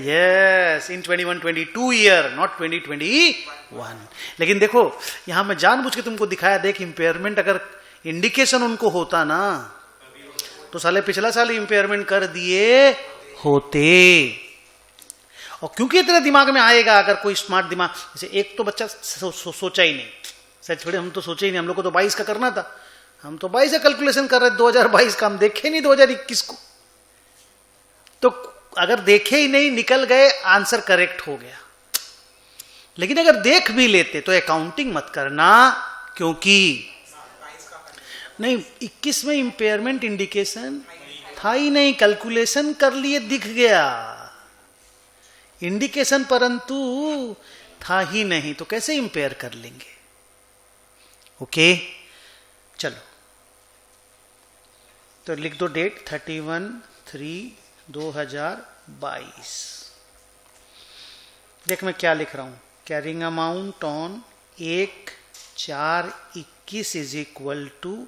A: yes in 21-22 year, not 2021। लेकिन देखो यहां मैं जानबूझ के तुमको दिखाया, देख इंपेयरमेंट अगर इंडिकेशन उनको होता ना तो साले पिछला साल इंपेयरमेंट कर दिए होते। और क्योंकि तेरे दिमाग में आएगा, अगर कोई स्मार्ट दिमाग, जैसे एक तो बच्चा सोचा ही नहीं, सच छोड़े हम तो सोचे ही नहीं, हम लोग को तो 22 का करना था, हम तो 22 का कैलकुलेशन कर रहे 2022 का, हम देखे नहीं 2021 को। तो अगर देखे ही नहीं, निकल गए, आंसर करेक्ट हो गया। लेकिन अगर देख भी लेते तो अकाउंटिंग मत करना, क्योंकि नहीं 21 में इंपेयरमेंट इंडिकेशन था ही नहीं, कैलकुलेशन कर लिए दिख गया इंडिकेशन, परंतु था ही नहीं, तो कैसे इंपेयर कर लेंगे? ओके चलो, तो लिख दो डेट 31/3/2022। देख मैं क्या लिख रहा हूं, carrying amount on 1/4/21 is equal to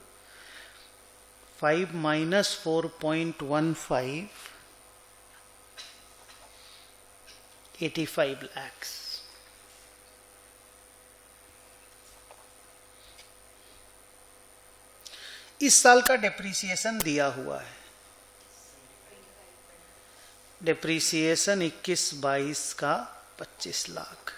A: 5 - 4.15 85 lakhs। इस साल का डेप्रिसिएशन दिया हुआ है डिप्रिसिएशन 21-22 का 25 लाख।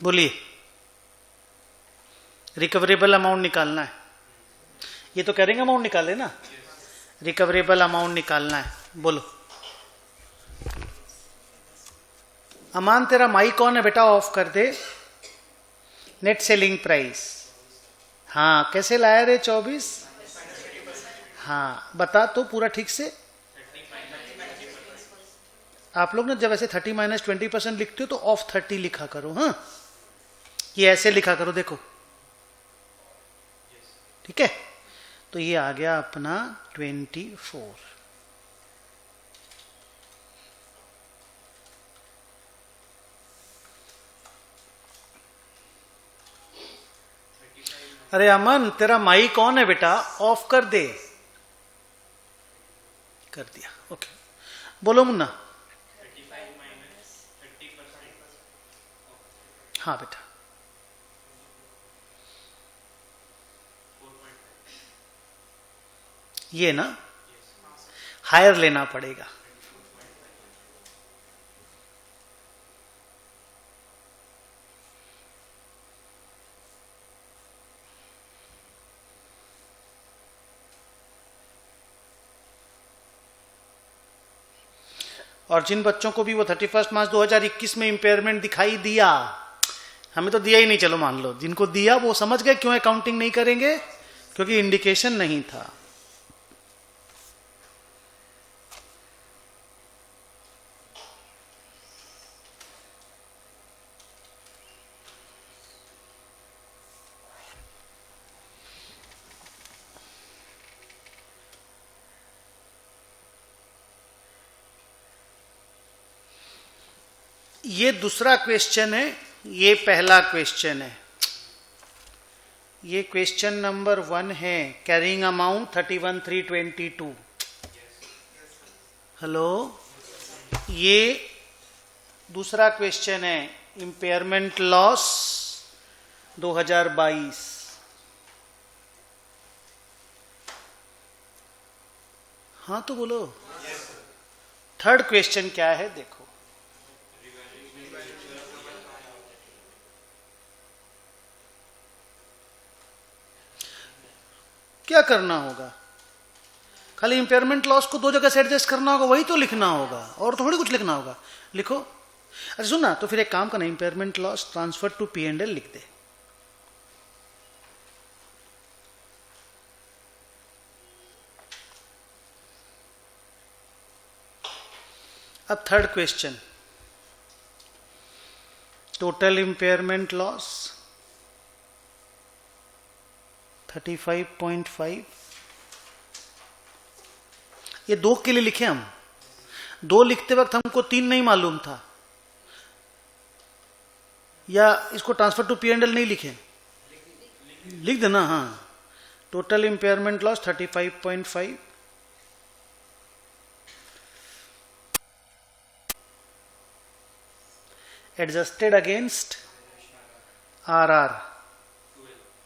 A: बोलिए, रिकवरेबल अमाउंट निकालना है। ये तो कह रहे हैं अमाउंट निकाले ना, रिकवरेबल अमाउंट निकालना है। बोलो अमान, तेरा माइक कौन है बेटा? ऑफ कर दे। नेट सेलिंग प्राइस, हाँ कैसे लाया रे 24? हाँ बता तो पूरा ठीक से। आप लोग ना जब ऐसे 30 - 20% लिखते हो तो ऑफ 30 लिखा करो। हाँ ये ऐसे लिखा करो, देखो ठीक है। तो ये आ गया अपना 24। अरे अमन, तेरा माइक कौन है बेटा? ऑफ कर दे। कर दिया, ओके। बोलो मुन्ना। 30% हाँ बेटा। ये ना हायर लेना पड़ेगा। और जिन बच्चों को भी वो 31 मार्च 2021 में इंपेयरमेंट दिखाई दिया, हमें तो दिया ही नहीं, चलो मान लो, जिनको दिया वो समझ गए क्यों अकाउंटिंग नहीं करेंगे, क्योंकि इंडिकेशन नहीं था। ये दूसरा क्वेश्चन है, ये पहला क्वेश्चन है। ये क्वेश्चन नंबर 1 है, कैरिंग अमाउंट 31,322। हेलो, ये दूसरा क्वेश्चन है, इंपेयरमेंट लॉस 2022। हाँ तो बोलो थर्ड क्वेश्चन क्या है, देखो। क्या करना होगा? खाली इंपेयरमेंट लॉस को 2 जगह से एडजस्ट करना होगा, वही तो लिखना होगा, और थोड़ी कुछ लिखना होगा। लिखो। अच्छा सुनना, तो फिर एक काम करना, impairment loss transfer to P&L लिख दे। अब third question, total impairment loss 35.5। ये 2 के लिए लिखे हम। 2 लिखते वक्त हमको 3 नहीं मालूम था, या इसको ट्रांसफर टू P&L नहीं लिखे? लिख देना। हाँ, total impairment loss 35.5, adjusted against RR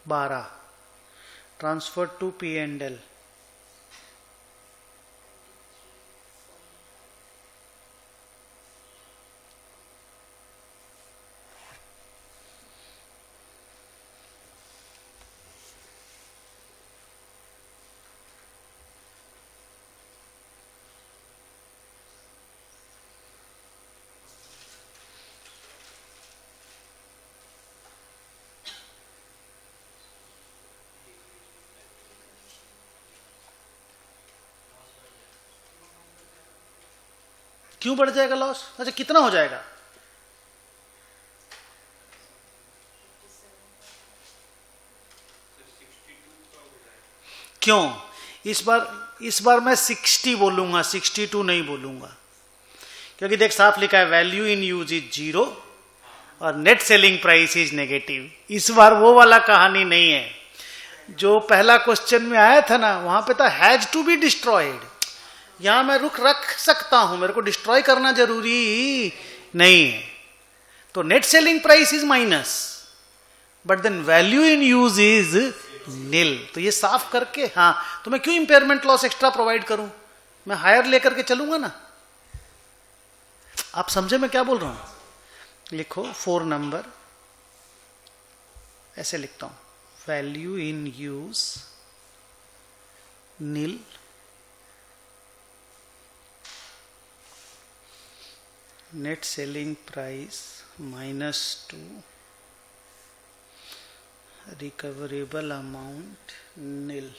A: 12, transfer to P&L। क्यों बढ़ जाएगा लॉस? अच्छा कितना हो जाएगा? क्यों? इस बार मैं 60 बोलूंगा, 62 नहीं बोलूंगा, क्योंकि देख साफ लिखा है वैल्यू इन यूज इज 0, और net selling price is negative. इस बार वो वाला कहानी नहीं है जो पहला क्वेश्चन में आया था ना, वहां पे था हैज टू बी डिस्ट्रॉयड। यहां मैं रुक रख सकता हूं, मेरे को डिस्ट्रॉय करना जरूरी नहीं है। तो net selling price is minus but then value in use is nil. तो ये साफ करके, हाँ, तो मैं क्यों इंपेयरमेंट लॉस एक्स्ट्रा प्रोवाइड करूं, मैं हायर लेकर के चलूंगा ना। आप समझे मैं क्या बोल रहा हूं। लिखो 4 नंबर, ऐसे लिखता हूं, value in use nil, net selling price -2, recoverable amount nil.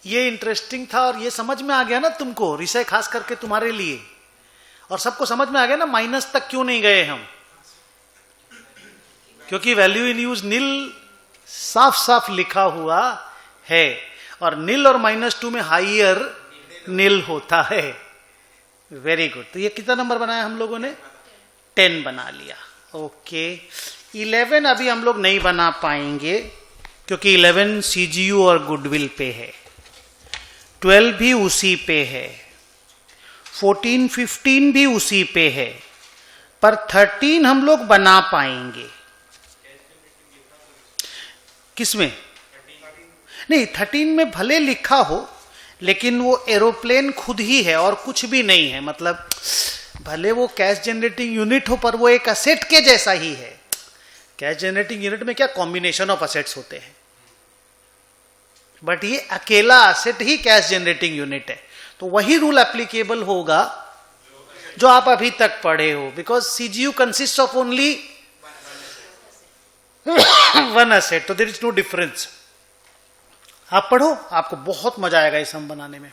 A: ये इंटरेस्टिंग था और ये समझ में आ गया ना तुमको, रिसर्च खास करके तुम्हारे लिए, और सबको समझ में आ गया ना माइनस तक क्यों नहीं गए हम, क्योंकि वैल्यू इन यूज नील साफ साफ लिखा हुआ है और नील और -2 में हाइयर नील होता है। Very good. तो ये कितना नंबर बनाया हम लोगों ने, 10 बना लिया। ओके, 11 अभी हम लोग नहीं बना पाएंगे क्योंकि 11 सीजीयू और गुडविल पे है, 12 भी उसी पे है, 14 15 भी उसी पे है, पर 13 हम लोग बना पाएंगे। किसमें? नहीं, 13 में भले लिखा हो लेकिन वो एरोप्लेन खुद ही है और कुछ भी नहीं है। मतलब भले वो कैश जनरेटिंग यूनिट हो पर वो एक असेट के जैसा ही है। कैश जनरेटिंग यूनिट में क्या कॉम्बिनेशन ऑफ असेट्स होते हैं, बट ये अकेला असेट ही कैश जनरेटिंग यूनिट है। तो वही रूल एप्लीकेबल होगा जो आप अभी तक पढ़े हो, because CGU consist of only 1 asset, तो देयर इज नो डिफरेंस। आप पढ़ो, आपको बहुत मजा आएगा इस सम बनाने में।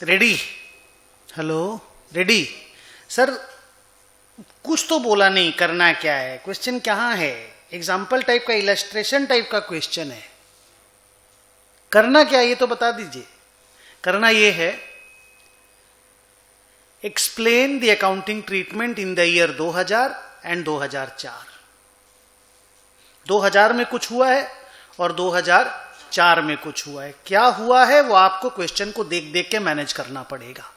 A: रेडी? Hello, ready? सर कुछ तो बोला नहीं, करना क्या है, क्वेश्चन कहाँ है? एग्जाम्पल टाइप का, इलस्ट्रेशन टाइप का क्वेश्चन है। करना क्या ये तो बता दीजिए। करना ये है, explain the accounting treatment in the year 2000 and 2004। 2000 में कुछ हुआ है और 2004 में कुछ हुआ है। क्या हुआ है वो आपको क्वेश्चन को देख देख के मैनेज करना पड़ेगा।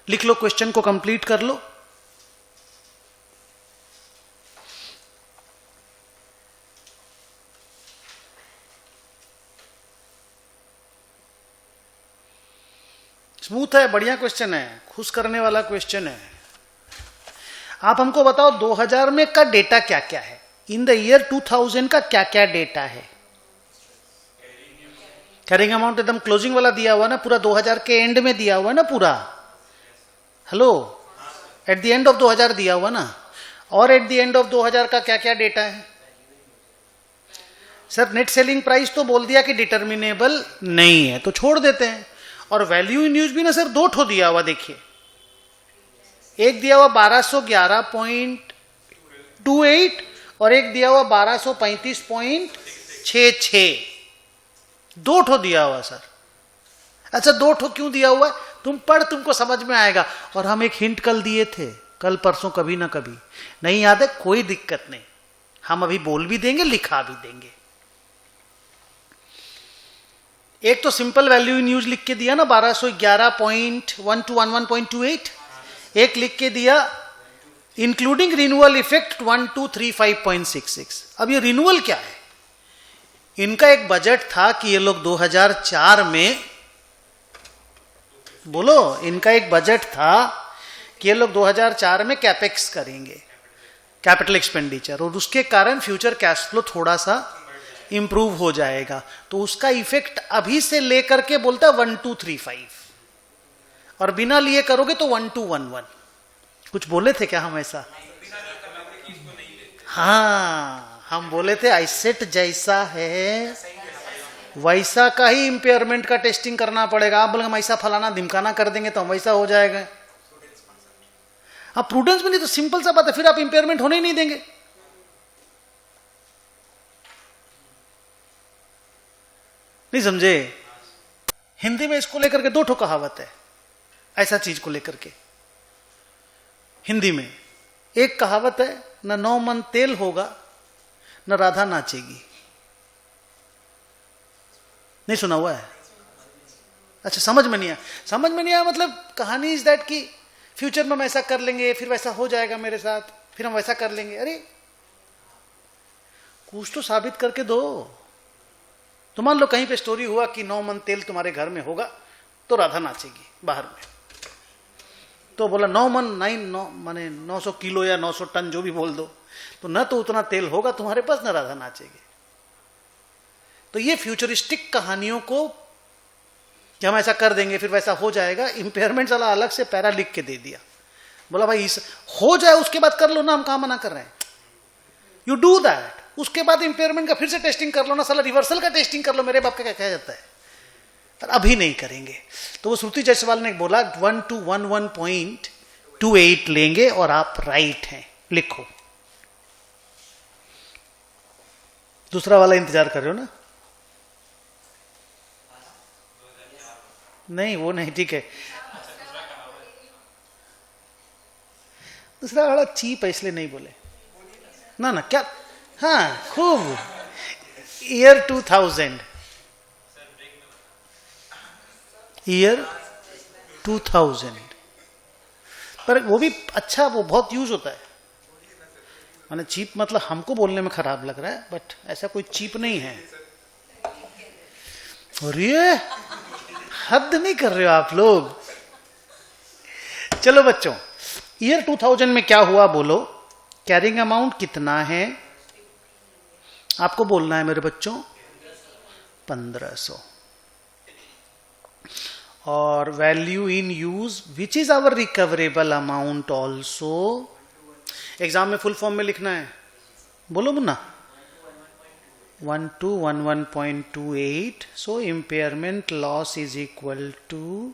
A: लिख लो, क्वेश्चन को कंप्लीट कर लो। स्मूथ है, बढ़िया क्वेश्चन है, खुश करने वाला क्वेश्चन है। आप हमको बताओ 2000 में का डेटा क्या क्या है, इन द ईयर 2000 का क्या क्या डेटा है। कैरिंग अमाउंट एकदम क्लोजिंग वाला दिया हुआ ना, पूरा 2000 के एंड में दिया हुआ ना पूरा। Hello, eight the end of 2000 दिया हुआ ना। और एट द एंड ऑफ 2000 का क्या क्या डेटा है? सर नेट सेलिंग प्राइस तो बोल दिया कि डिटर्मिनेबल नहीं है, तो छोड़ देते हैं। और वैल्यू इन यूज भी ना सर 2 ठो दिया हुआ, देखिए एक दिया हुआ 1211.28 और एक दिया हुआ 1235.66, 2 ठो दिया हुआ सर। अच्छा 2 ठो क्यों दिया हुआ है? तुम पढ़, तुमको समझ में आएगा। और हम एक हिंट कल दिए थे, कल परसों कभी ना कभी, नहीं याद है? कोई दिक्कत नहीं, हम अभी बोल भी देंगे, लिखा भी देंगे। एक तो सिंपल वैल्यू इन यूज लिख के दिया ना 1211.1211.28, एक लिख के दिया इंक्लूडिंग रिन्यूअल इफेक्ट 1235.66। अब ये रिन्यूअल क्या है? इनका एक बजट था कि ये लोग 2004 में, बोलो, इनका एक बजट था कि ये लोग 2004 में कैपेक्स करेंगे, कैपिटल एक्सपेंडिचर, और उसके कारण फ्यूचर कैश फ्लो थोड़ा सा इंप्रूव हो जाएगा। तो उसका इफेक्ट अभी से लेकर के बोलता 1235, और बिना लिए करोगे तो 1211। कुछ बोले थे क्या हम ऐसा? हाँ, हम बोले थे एसेट जैसा है वैसा का ही इंपेयरमेंट का टेस्टिंग करना पड़ेगा। आप बोले हम ऐसा फलाना धिमकाना कर देंगे तो हम वैसा हो जाएगा। आप प्रूडेंस में नहीं, तो सिंपल सा बात है, फिर आप इंपेयरमेंट होने ही नहीं देंगे। नहीं समझे? हिंदी में इसको लेकर के 2 ठो कहावत है, ऐसा चीज को लेकर के। हिंदी में एक कहावत है, न 9 मन तेल होगा न राधा नाचेगी। नहीं सुना हुआ है? अच्छा, समझ में नहीं आया? समझ में नहीं आया मतलब कहानी इज दैट कि फ्यूचर में हम ऐसा कर लेंगे, फिर वैसा हो जाएगा मेरे साथ, फिर हम वैसा कर लेंगे। अरे कुछ तो साबित करके दो। तो मान लो कहीं पे स्टोरी हुआ कि 9 मन तेल तुम्हारे घर में होगा तो राधा नाचेगी बाहर में। तो बोला 9 मन, 9 माने 900 किलो या 900 टन जो भी बोल दो, तो न तो उतना तेल होगा तुम्हारे पास, न राधा नाचेगी। तो ये फ्यूचरिस्टिक कहानियों को कि हम ऐसा कर देंगे फिर वैसा हो जाएगा, इंपेयरमेंट वाला अलग से पैरा लिख के दे दिया। बोला भाई इस हो जाए उसके बाद कर लो ना, हम कहां मना कर रहे हैं। यू डू दैट, उसके बाद इंपेयरमेंट का फिर से टेस्टिंग कर लो ना, साला रिवर्सल का टेस्टिंग कर लो, मेरे बाप का क्या कहा जाता है। पर अभी नहीं करेंगे। तो वो श्रुति जायसवाल ने बोला 1211.28 लेंगे और आप राइट हैं, लिखो। दूसरा वाला इंतजार कर रहे हो ना? नहीं वो नहीं, ठीक है। दूसरा वाला चीप है इसलिए नहीं बोले ना। ना क्या? हाँ खूब, ईयर 2000, ईयर 2000। पर वो भी अच्छा, वो बहुत यूज होता है। माने चीप मतलब हमको बोलने में खराब लग रहा है, बट ऐसा कोई चीप नहीं है। और ये हद नहीं कर रहे हो आप लोग। चलो बच्चों, ईयर 2000 में क्या हुआ बोलो? कैरिंग अमाउंट कितना है आपको बोलना है मेरे बच्चों, 1500। और value in use which is our recoverable amount also. Exam में फुल फॉर्म में लिखना है, बोलो Munna. 1211.28, so impairment loss is equal to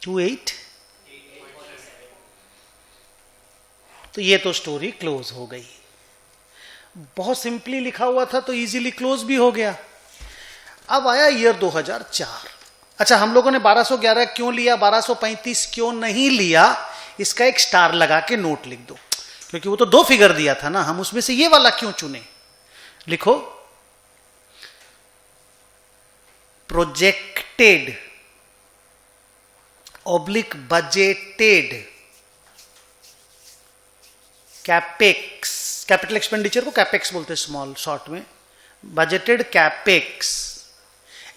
A: 28। तो ये तो स्टोरी क्लोज हो गई। बहुत सिंपली लिखा हुआ था तो इजीली क्लोज भी हो गया। अब आया ईयर 2004। अच्छा, हम लोगों ने 1211 क्यों लिया, 1235 क्यों नहीं लिया, इसका एक स्टार लगा के नोट लिख दो, क्योंकि वो तो 2 फिगर दिया था ना, हम उसमें से ये वाला क्यों चुने। लिखो projected oblique budgeted capex, capital expenditure को कैपेक्स बोलते हैं स्मॉल शॉर्ट में, budgeted capex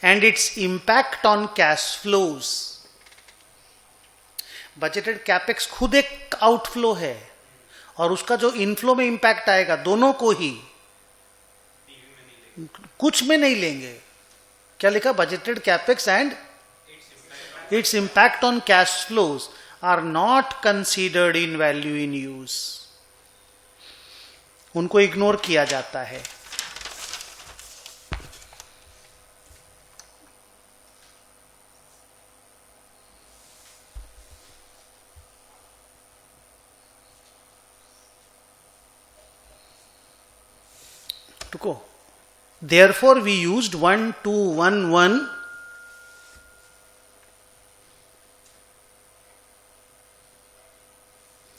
A: and its impact on cash flows budgeted capex खुद एक आउटफ्लो है और उसका जो इनफ्लो में इंपैक्ट आएगा दोनों को ही कुछ में नहीं लेंगे। क्या लिखा? Budgeted capex and its impact on cash flows are not considered in value in use. उनको इग्नोर किया जाता है। रुको, therefore we used 1211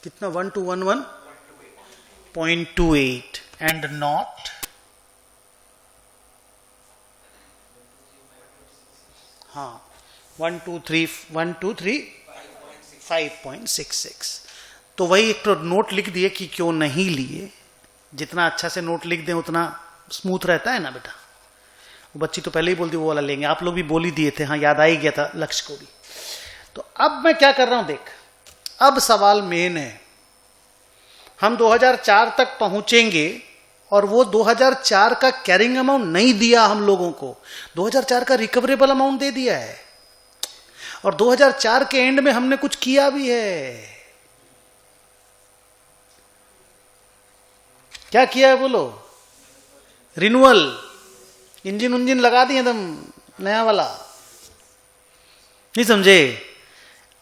A: कितना 1211.28 and not हाँ 5.66। तो वही एक तो नोट लिख दिए कि क्यों नहीं लिए। जितना अच्छा से नोट लिख दें उतना स्मूथ रहता है ना बेटा। वो बच्ची तो पहले ही बोलती वो वाला लेंगे, आप लोग भी बोल ही दिए थे। हाँ याद आ ही गया था लक्ष्य को भी। तो अब मैं क्या कर रहा हूं देख, अब सवाल मेन है। हम 2004 तक पहुंचेंगे और वो 2004 का कैरिंग अमाउंट नहीं दिया हम लोगों को, 2004 का रिकवरेबल अमाउंट दे दिया है। और 2004 के एंड में हमने कुछ किया भी है। क्या किया है बोलो? रिन्यूअल, इंजन उंजन लगा दिए एकदम नया वाला। नहीं समझे?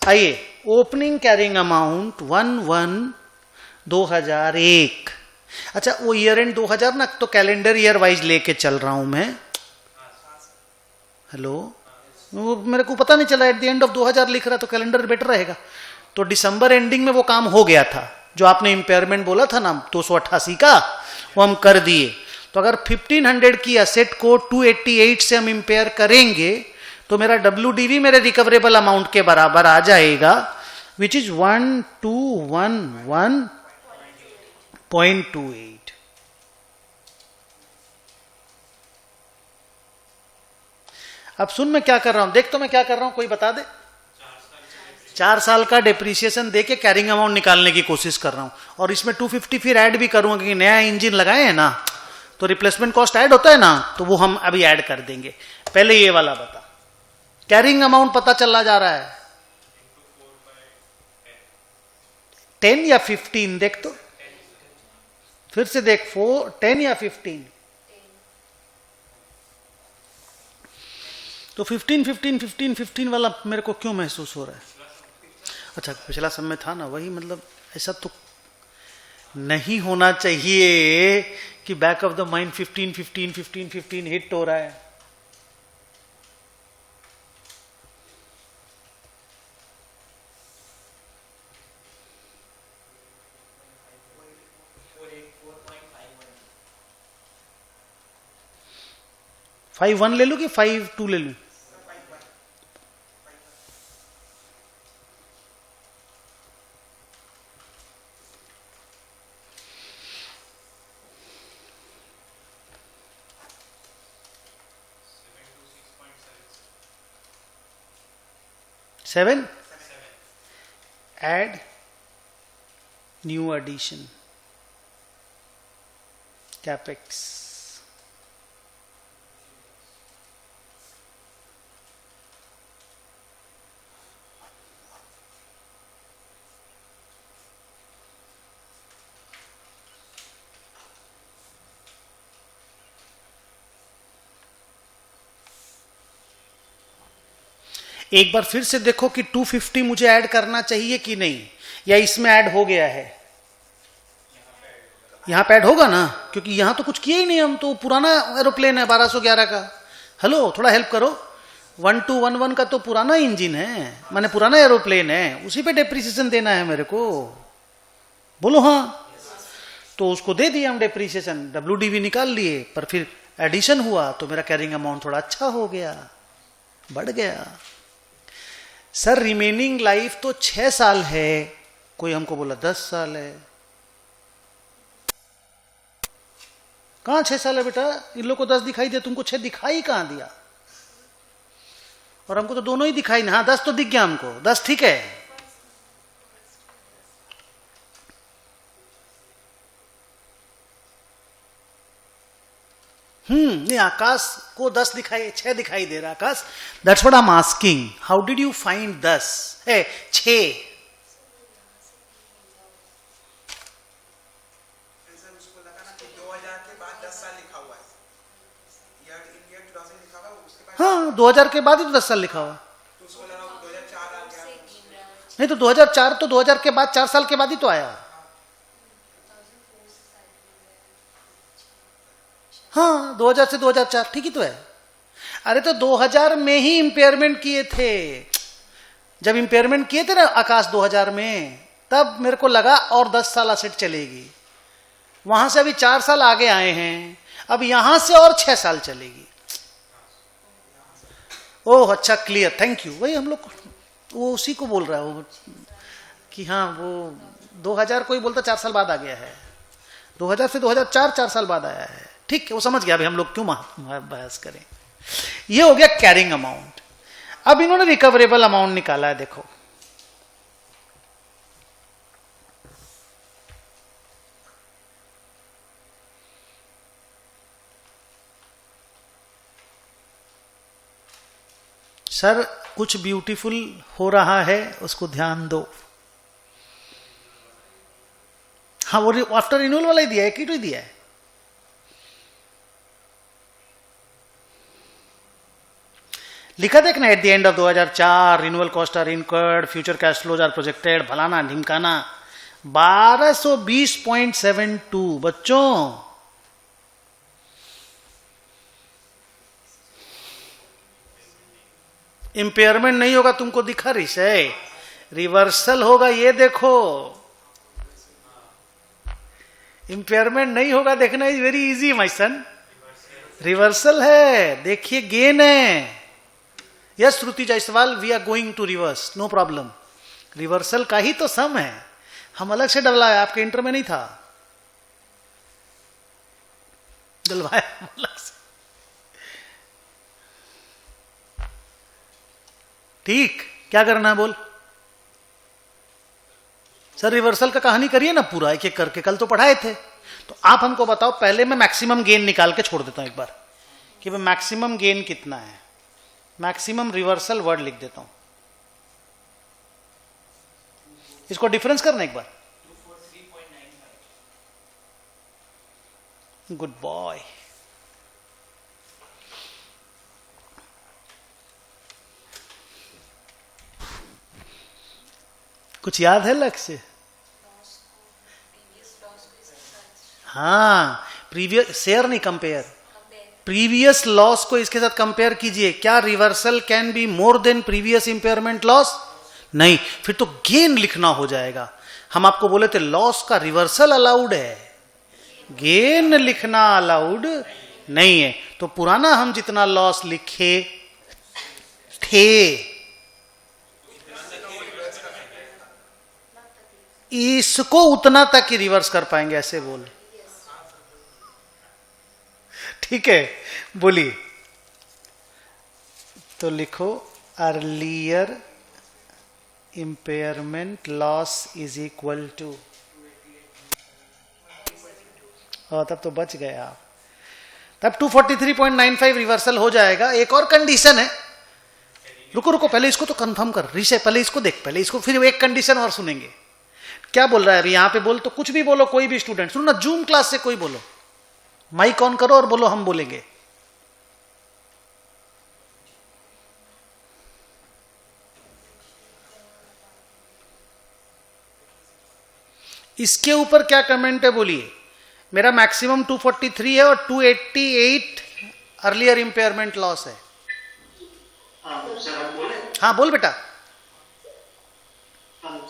A: आइए, ओपनिंग कैरिंग अमाउंट 1/1/2001। अच्छा वो ईयर एंड 2000 ना, तो कैलेंडर ईयर वाइज लेके चल रहा हूं मैं। हेलो, वो मेरे को पता नहीं चला, एट द एंड ऑफ 2000 लिख रहा तो कैलेंडर बेटर रहेगा। तो दिसंबर एंडिंग में वो काम हो गया था जो आपने इंपेयरमेंट बोला था ना 288 का, वो हम कर दिए। तो अगर 1500 की असेट को 288 से हम इंपेयर करेंगे तो मेरा WDV मेरे रिकवरेबल अमाउंट के बराबर आ जाएगा, विच इज 1211.28। अब सुन मैं क्या कर रहा हूं, देख तो मैं क्या कर रहा हूं, कोई बता दे। 4 साल का डेप्रीसिएशन देके कैरिंग अमाउंट निकालने की कोशिश कर रहा हूं। और इसमें 250 फिर ऐड भी करूंगा क्योंकि नया इंजन लगाए हैं ना, तो रिप्लेसमेंट कॉस्ट ऐड होता है ना, तो वो हम अभी ऐड कर देंगे। पहले ये वाला बता, कैरिंग अमाउंट पता चला जा रहा है 10 या 15? देख तो फिर से देख, 10 या 15? तो 15 वाला मेरे को क्यों महसूस हो रहा है? अच्छा पिछला समय था ना वही, मतलब ऐसा तो नहीं होना चाहिए कि back of the mind 15 hit हो रहा है। फाइव 1 ले लूं कि 5.2 ले लूं? Seven add new addition capex। एक बार फिर से देखो कि 250 मुझे ऐड करना चाहिए कि नहीं, या इसमें ऐड हो गया है? यहां पे ऐड होगा ना, क्योंकि यहां तो कुछ किया ही नहीं हम, तो पुराना एरोप्लेन है 1211 का। हेलो थोड़ा हेल्प करो, 1211 का तो पुराना इंजन है, माने पुराना एरोप्लेन है, उसी पे डेप्रीसिएशन देना है मेरे को। बोलो हाँ। तो उसको दे दिया हम डेप्रीसिएशन, WDV निकाल लिए, पर फिर एडिशन हुआ तो मेरा कैरिंग अमाउंट थोड़ा अच्छा हो गया, बढ़ गया। सर रिमेनिंग लाइफ तो 6 साल है, कोई हमको बोला 10 साल है। कहां 6 साल है बेटा? इन लोग को 10 दिखाई दिया, तुमको 6 दिखाई कहां दिया? और हमको तो दोनों ही दिखाई ना। हाँ 10 तो दिख गया हमको, 10 ठीक है। नहीं, आकाश को 10 दिखाई, 6 दिखाई दे रहा Akash. That's what I am asking, how did you find 10 है 6? हाँ, 2000 के बाद ही तो 10 साल लिखा हुआ। नहीं तो 2004 तो 2000 के बाद 4 साल के बाद ही तो आया। हाँ, 2000 से 2004 ठीक ही तो है। अरे तो 2000 में ही इंपेयरमेंट किए थे। जब इंपेयरमेंट किए थे ना आकाश 2000 में, तब मेरे को लगा और 10 साल असेट चलेगी। वहां से अभी 4 साल आगे आए हैं, अब यहां से और 6 साल चलेगी। ओह अच्छा, क्लियर, थैंक यू। वही हम लोग वो उसी को बोल रहा है वो कि हाँ वो 2000 कोई बोलता 4 साल बाद आ गया है, 2000 से 2004 4 साल बाद आया है। ठीक है, वो समझ गया। अभी हम लोग क्यों बहस करें। ये हो गया कैरिंग अमाउंट। अब इन्होंने रिकवरेबल अमाउंट निकाला है, देखो सर कुछ ब्यूटीफुल हो रहा है, उसको ध्यान दो। हाँ, वो आफ्टर रिन्यूअल वाला ही दिया है, किट ही दिया है। लिखा देखना, at the end of 2004 renewal cost are incurred, future cash flows are projected, फलाना ढिमकाना। 1220.72 बच्चों, इंपेयरमेंट नहीं होगा, तुमको दिखा रही है, रिवर्सल होगा। ये देखो, इंपेयरमेंट नहीं होगा, देखना is very easy my son. Reversal है, देखिए गेन है। Yes Shruti Jaiswal, we are going to reverse, no problem. Reversal का ही तो सम है, हम अलग से डलवाए, आपके इंटर में नहीं था डलवाया अलग से। ठीक, क्या करना है बोल सर? रिवर्सल का कहानी करिए ना पूरा एक एक करके, कल तो पढ़ाए थे। तो आप हमको बताओ, पहले मैं मैक्सिमम गेन निकाल के छोड़ देता हूं एक बार कि भाई मैक्सिमम गेन कितना है। मैक्सिमम रिवर्सल वर्ड लिख देता हूं, इसको डिफरेंस करना एक बार। Good boy. कुछ याद है लक्ष्य? हाँ, प्रीवियस शेयर नहीं, कंपेयर। प्रीवियस लॉस को इसके साथ कंपेयर कीजिए। क्या reversal can be more than previous impairment loss? नहीं, फिर तो गेन लिखना हो जाएगा। हम आपको बोले थे लॉस का रिवर्सल अलाउड है, गेन लिखना अलाउड नहीं है। तो पुराना हम जितना लॉस लिखे थे, इसको उतना तक ही रिवर्स कर पाएंगे, ऐसे बोल। ठीक है, बोलिए। तो लिखो earlier impairment loss is equal to, और तब तो बच गए आप। तब 243.95 रिवर्सल हो जाएगा। एक और कंडीशन है, रुको रुको, पहले इसको तो कंफर्म कर ऋषि, पहले इसको देख, पहले इसको, फिर एक कंडीशन और सुनेंगे। क्या बोल रहा है अभी? यहां पे बोल, तो कुछ भी बोलो, कोई भी स्टूडेंट सुनो ना, जूम क्लास से कोई बोलो, माइक ऑन करो और बोलो, हम बोलेंगे। इसके ऊपर क्या कमेंट है बोलिए? मेरा मैक्सिमम 243 है और 288 अर्लियर इंपेयरमेंट लॉस है। हाँ बोल बेटा।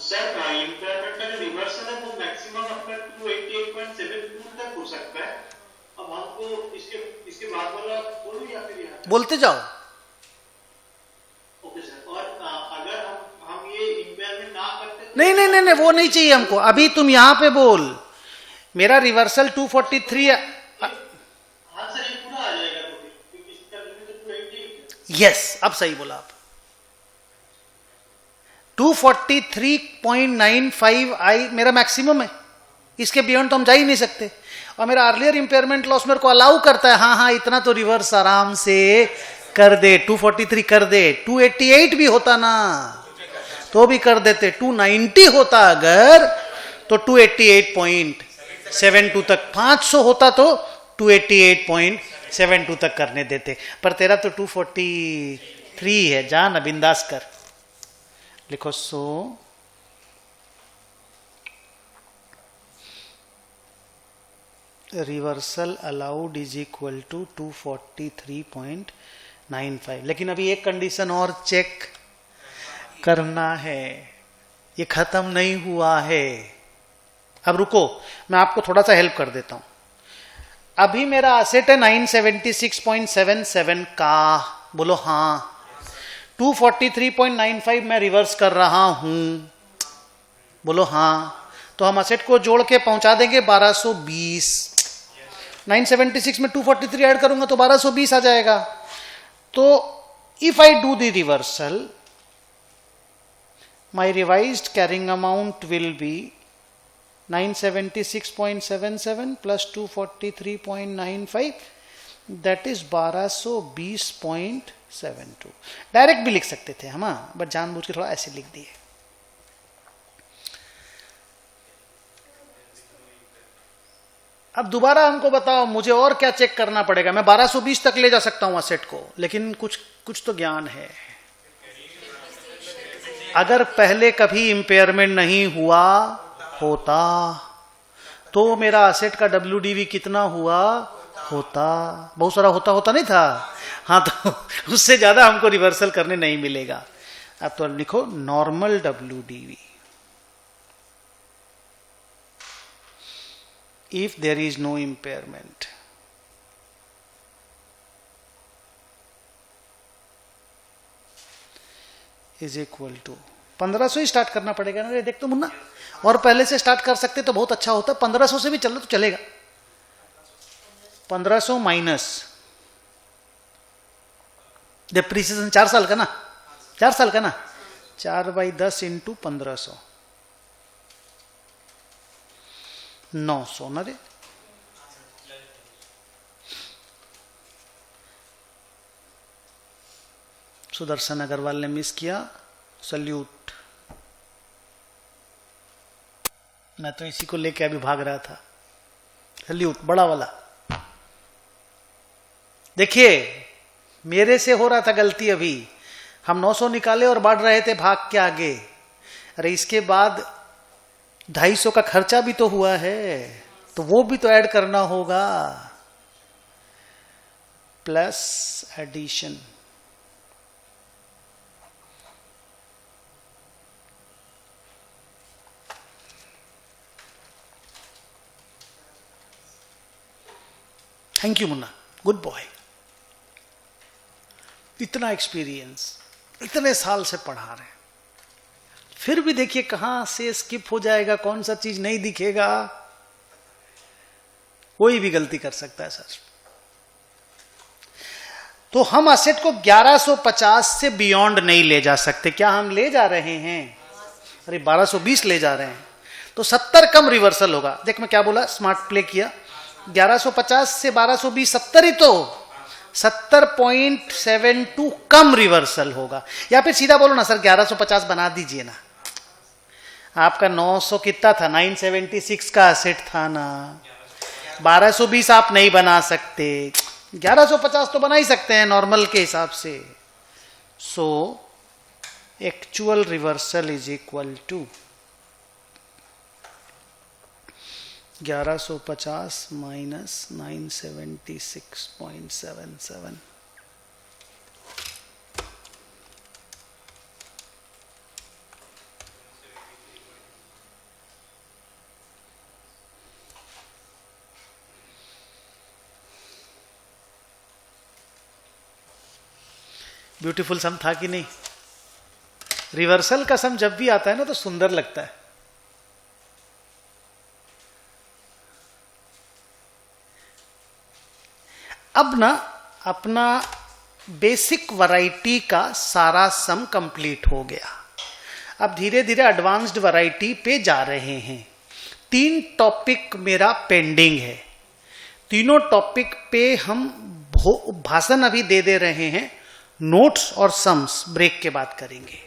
B: सर इंपेयरमेंट का जो रिवर्सल है वो मैक्सिमम आपका 288.72 तक हो सकता है। अब हमको इसके बाद वाला बोलूं या फिर यहाँ
A: बोलते जाओ।
B: Okay sir. और अगर हम ये इंपेयरमेंट ना करते तो
A: नहीं, वो नहीं चाहिए हमको। अभी तुम यहां पे बोल, मेरा रिवर्सल 243 है।
B: हाँ सर, ये पूरा आ जाएगा तो क्योंकि इसका लिमिट 288 है।
A: यस, अब सही बोला आप। 243.95 आई मेरा मैक्सिमम है, इसके बियॉन्ड तो हम जा ही नहीं सकते। और मेरा अर्लियर इंपेयरमेंट लॉस मेरे को अलाउ करता है, हाँ हाँ इतना तो रिवर्स आराम से कर दे, 243 कर दे, 288 भी होता ना तो भी कर देते, 290 होता अगर तो 288.72 तक, 500 होता तो 288.72 तक करने देते, पर तेरा तो 243 है, जा ना बिंदास कर। लिखो so reversal allowed is equal to 243.95। लेकिन अभी एक कंडीशन और चेक करना है, ये खत्म नहीं हुआ है। अब रुको, मैं आपको थोड़ा सा हेल्प कर देता हूं। अभी मेरा असेट है 976.77 का, बोलो हाँ। 243.95 मैं रिवर्स कर रहा हूं, बोलो हाँ। तो हम असेट को जोड़ के पहुंचा देंगे 1220। 976 में 243 ऐड करूंगा तो 1220 आ जाएगा। तो if I do the reversal, my revised carrying amount will be 976.77 plus 243.95, that is 1220.72। Direct भी लिख सकते थे हम, बट जानबूझ के थोड़ा ऐसे लिख दिए। अब दोबारा हमको बताओ, मुझे और क्या चेक करना पड़ेगा? मैं 1220 तक ले जा सकता हूं असेट को, लेकिन कुछ तो ज्ञान है। अगर पहले कभी इंपेयरमेंट नहीं हुआ होता तो मेरा असेट का WDV कितना हुआ होता? बहुत सारा होता नहीं था, हाँ। तो उससे ज्यादा हमको रिवर्सल करने नहीं मिलेगा। अब तो लिखो normal WDV if there is no impairment is equal to 1500 he start करना पड़ेगा ना। देख तो मुन्ना, और पहले से स्टार्ट कर सकते तो बहुत अच्छा होता। 1500 से भी चलो तो चलेगा। 1500 माइनस डिप्रिसिएशन 4 साल का ना, 4 साल का ना, 4/10 इंटू 1500, 900 ना रे। सुदर्शन अग्रवाल ने मिस किया, सल्यूट। मैं तो इसी को लेके अभी भाग रहा था, सल्यूट बड़ा वाला। देखिए मेरे से हो रहा था गलती, अभी हम 900 निकाले और बढ़ रहे थे भाग के आगे। अरे इसके बाद 250 का खर्चा भी तो हुआ है, तो वो भी तो ऐड करना होगा, प्लस एडिशन। थैंक यू मुन्ना, गुड बॉय। इतना एक्सपीरियंस, इतने साल से पढ़ा रहे हैं, फिर भी देखिए कहां से स्किप हो जाएगा, कौन सा चीज नहीं दिखेगा। कोई भी गलती कर सकता है सर। तो हम असेट को 1150 से बियॉन्ड नहीं ले जा सकते। क्या हम ले जा रहे हैं? अरे 1220 ले जा रहे हैं, तो 70 कम रिवर्सल होगा। देख मैं क्या बोला, स्मार्ट प्ले किया। 1150 से 1220 70 ही तो 70.72 कम रिवर्सल होगा। या फिर सीधा बोलो ना सर 1150 बना दीजिए ना। आपका 900 कितना था? 976 का असेट था ना। 1220 आप नहीं बना सकते, 1150 तो बना ही सकते हैं नॉर्मल के हिसाब से। So actual reversal is equal to 1150 माइनस 976.77। ब्यूटीफुल सम था कि नहीं? रिवर्सल का सम जब भी आता है ना तो सुंदर लगता है। अब ना अपना बेसिक वैरायटी का सारा सम कंप्लीट हो गया। अब धीरे धीरे एडवांस्ड वैरायटी पे जा रहे हैं। 3 टॉपिक मेरा पेंडिंग है। तीनों टॉपिक पे हम भाषण अभी दे रहे हैं, नोट्स और सम्स ब्रेक के बाद करेंगे,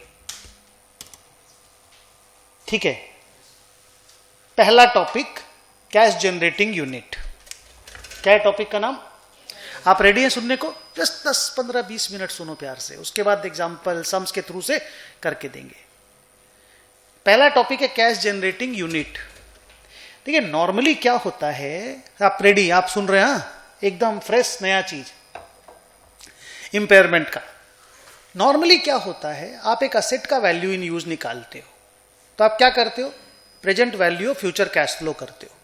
A: ठीक है। पहला टॉपिक कैश जनरेटिंग यूनिट। क्या है टॉपिक का नाम? आप रेडी हैं सुनने को? जस्ट 10-15-20 मिनट सुनो प्यार से, उसके बाद एग्जाम्पल सम्स के थ्रू से करके देंगे। पहला टॉपिक है कैश जनरेटिंग यूनिट। देखिए नॉर्मली क्या होता है, आप रेडी, आप सुन रहे हैं, एकदम फ्रेश नया चीज इंपेयरमेंट का। नॉर्मली क्या होता है, आप एक असेट का वैल्यू इन यूज निकालते हो, तो आप क्या करते हो? Present value of future cash flow करते हो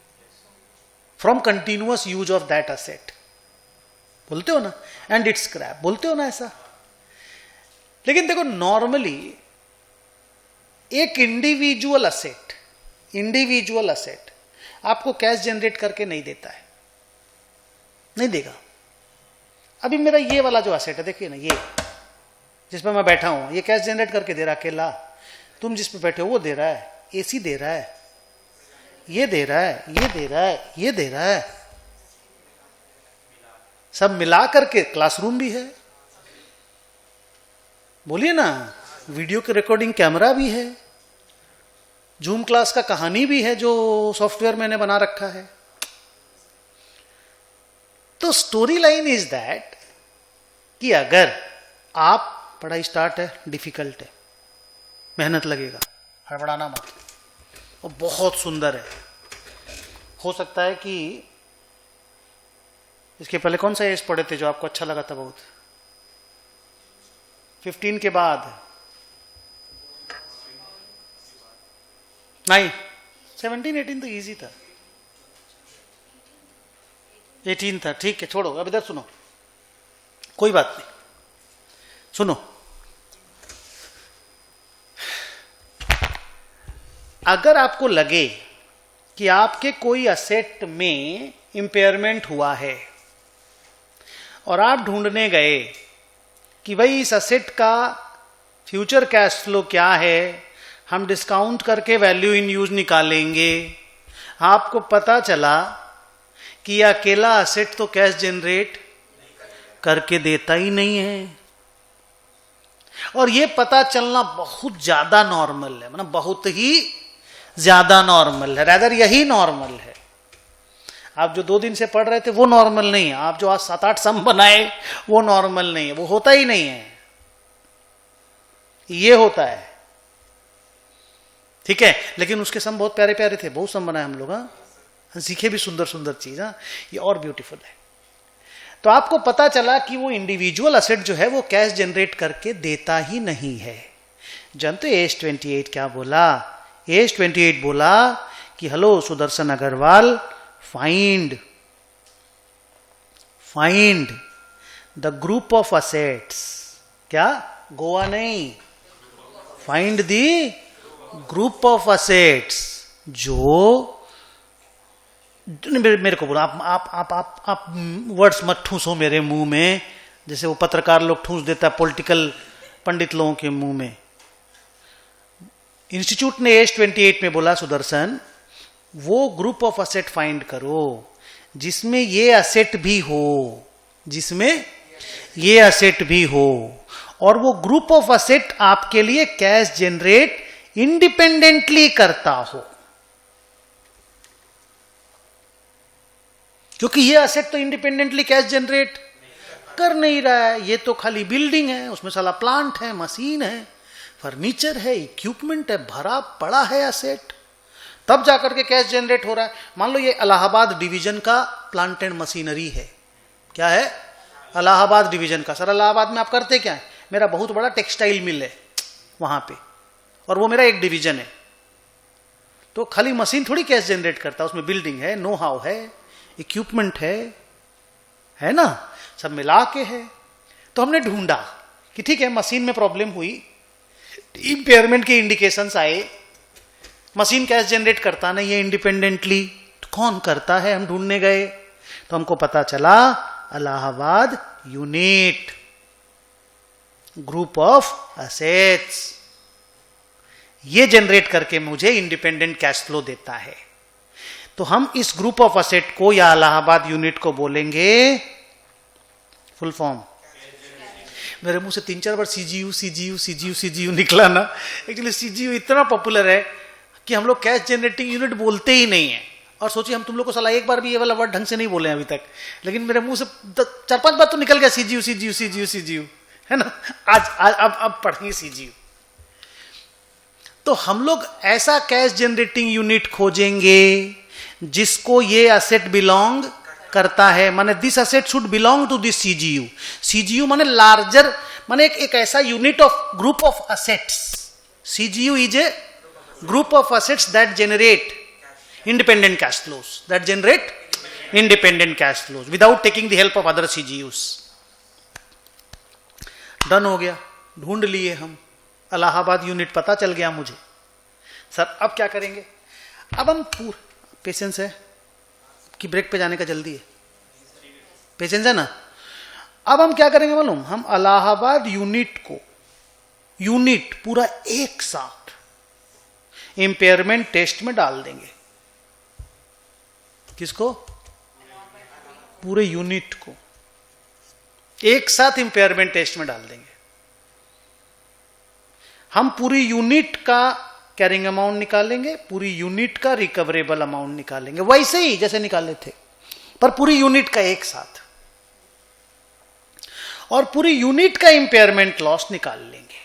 A: from continuous use of that asset, बोलते हो ना, एंड इट्स स्क्रैप, बोलते हो ना ऐसा। लेकिन देखो नॉर्मली एक इंडिविजुअल असेट आपको कैश जनरेट करके नहीं देता है, नहीं देगा। अभी मेरा ये वाला जो असेट है, देखिए ना, ये जिसमें मैं बैठा हूं, ये कैश जनरेट करके दे रहा अकेला। तुम जिस पे बैठे हो वो दे रहा है, एसी दे रहा है, ये दे रहा है, ये दे रहा है, ये दे रहा है, सब मिला करके क्लासरूम भी है, बोलिए ना, वीडियो की रिकॉर्डिंग कैमरा भी है, जूम क्लास का कहानी भी है जो सॉफ्टवेयर मैंने बना रखा है। तो स्टोरी लाइन इज दैट कि अगर आप, पढ़ाई स्टार्ट है, डिफिकल्ट है, मेहनत लगेगा, हड़बड़ाना मत, और बहुत सुंदर है। हो सकता है कि इसके पहले कौन सा एज पढ़े थे जो आपको अच्छा लगा था बहुत? 15 के बाद नहीं, 17-18 तो इजी था, 18 था, ठीक है, छोड़ो। अब इधर सुनो, कोई बात नहीं, सुनो। अगर आपको लगे कि आपके कोई असेट में इंपेयरमेंट हुआ है और आप ढूंढने गए कि भाई इस असेट का फ्यूचर कैश फ्लो क्या है, हम डिस्काउंट करके वैल्यू इन यूज निकालेंगे, आपको पता चला कि यह अकेला असेट तो कैश जनरेट करके देता ही नहीं है। और यह पता चलना बहुत ज्यादा नॉर्मल है, मतलब बहुत ही ज्यादा नॉर्मल है, रादर यही नॉर्मल है। आप जो 2 दिन से पढ़ रहे थे वो नॉर्मल नहीं है, आप जो आज 7-8 सम बनाए वो नॉर्मल नहीं है, वो होता ही नहीं है, ये होता है, ठीक है। लेकिन उसके सम बहुत प्यारे प्यारे थे, बहुत सम बनाए हम लोग, सीखे भी सुंदर सुंदर चीज, ये और ब्यूटीफुल है। तो आपको पता चला कि वो इंडिविजुअल असेट जो है वो कैश जनरेट करके देता ही नहीं है। जानते एज 28 क्या बोला? एज 28 बोला कि hello Sudarshan Agarwal, find the group of assets, क्या गोवा नहीं, find the group of assets जो, मेरे को बोला, आप वर्ड्स मत ठूसो मेरे मुंह में, जैसे वो पत्रकार लोग ठूस देता पॉलिटिकल पंडित लोगों के मुंह में। इंस्टीट्यूट ने एज 28 में बोला सुदर्शन, वो ग्रुप ऑफ असेट फाइंड करो जिसमें ये असेट भी हो, जिसमें ये असेट भी हो, और वो ग्रुप ऑफ असेट आपके लिए कैश जनरेट इंडिपेंडेंटली करता हो। क्योंकि ये असेट तो इंडिपेंडेंटली कैश जनरेट कर नहीं रहा है, ये तो खाली बिल्डिंग है, उसमें साला प्लांट है, मशीन है, फर्नीचर है, इक्विपमेंट है, भरा पड़ा है असेट, तब जाकर के कैश जनरेट हो रहा है। मान लो ये इलाहाबाद डिवीजन का प्लांट एंड मशीनरी है, क्या है? इलाहाबाद डिवीजन का। सर इलाहाबाद में आप करते क्या है? मेरा बहुत बड़ा टेक्सटाइल मिल है वहां पे, और वो मेरा एक डिवीजन है, तो खाली मशीन थोड़ी कैश जनरेट करता, उसमें बिल्डिंग है, नो हाउ है, इक्विपमेंट है ना, सब मिला के है। तो हमने ढूंढा कि ठीक है मशीन में प्रॉब्लम हुई, इंपेयरमेंट के इंडिकेशंस आए, मशीन कैश जनरेट करता नहीं है इंडिपेंडेंटली, तो कौन करता है? हम ढूंढने गए तो हमको पता चला Allahabad unit, group of assets, ये जनरेट करके मुझे इंडिपेंडेंट कैश फ्लो देता है। तो हम इस ग्रुप ऑफ असेट को या इलाहाबाद यूनिट को बोलेंगे, फुल फॉर्म, मेरे मुंह से 3-4 बार सीजीयू सीजीयू सीजीयू सीजीयू निकला ना, एक्चुअली सीजीयू इतना पॉपुलर है कि हम लोग कैश जनरेटिंग यूनिट बोलते ही नहीं है। और सोचिए हम तुम लोग को सलाह एक बार भी ये वाला वर्ड ढंग से नहीं बोले अभी तक, लेकिन मेरे मुंह से 4-5 बार तो निकल गया सीजीयू सीजीयू सीजीयू सीजीयू, है ना। आज अब पढ़ेंगे सीजीयू। तो हम लोग ऐसा कैश जनरेटिंग यूनिट खोजेंगे जिसको ये असेट बिलोंग करता है, माने this asset should belong to this CGU. CGU माने लार्जर, माने एक ऐसा unit of group of assets. CGU is a group of assets that generate independent cash flows, that generate independent cash flows without taking the help of other CGUs. Done हो गया, ढूंढ लिए हम, Allahabad unit पता चल गया मुझे। सर अब क्या करेंगे? अब हम पेशेंस है कि ब्रेक पे जाने का जल्दी है? पेशेंस है ना। अब हम क्या करेंगे मालूम, हम इलाहाबाद यूनिट को, यूनिट पूरा एक साथ इंपेयरमेंट टेस्ट में डाल देंगे। किसको? पूरे यूनिट को एक साथ इंपेयरमेंट टेस्ट में डाल देंगे। हम पूरी यूनिट का कैरिंग अमाउंट निकालेंगे, पूरी यूनिट का रिकवरेबल अमाउंट निकालेंगे, वैसे ही जैसे निकाले थे, पर पूरी यूनिट का एक साथ, और पूरी यूनिट का इंपेयरमेंट लॉस निकाल लेंगे।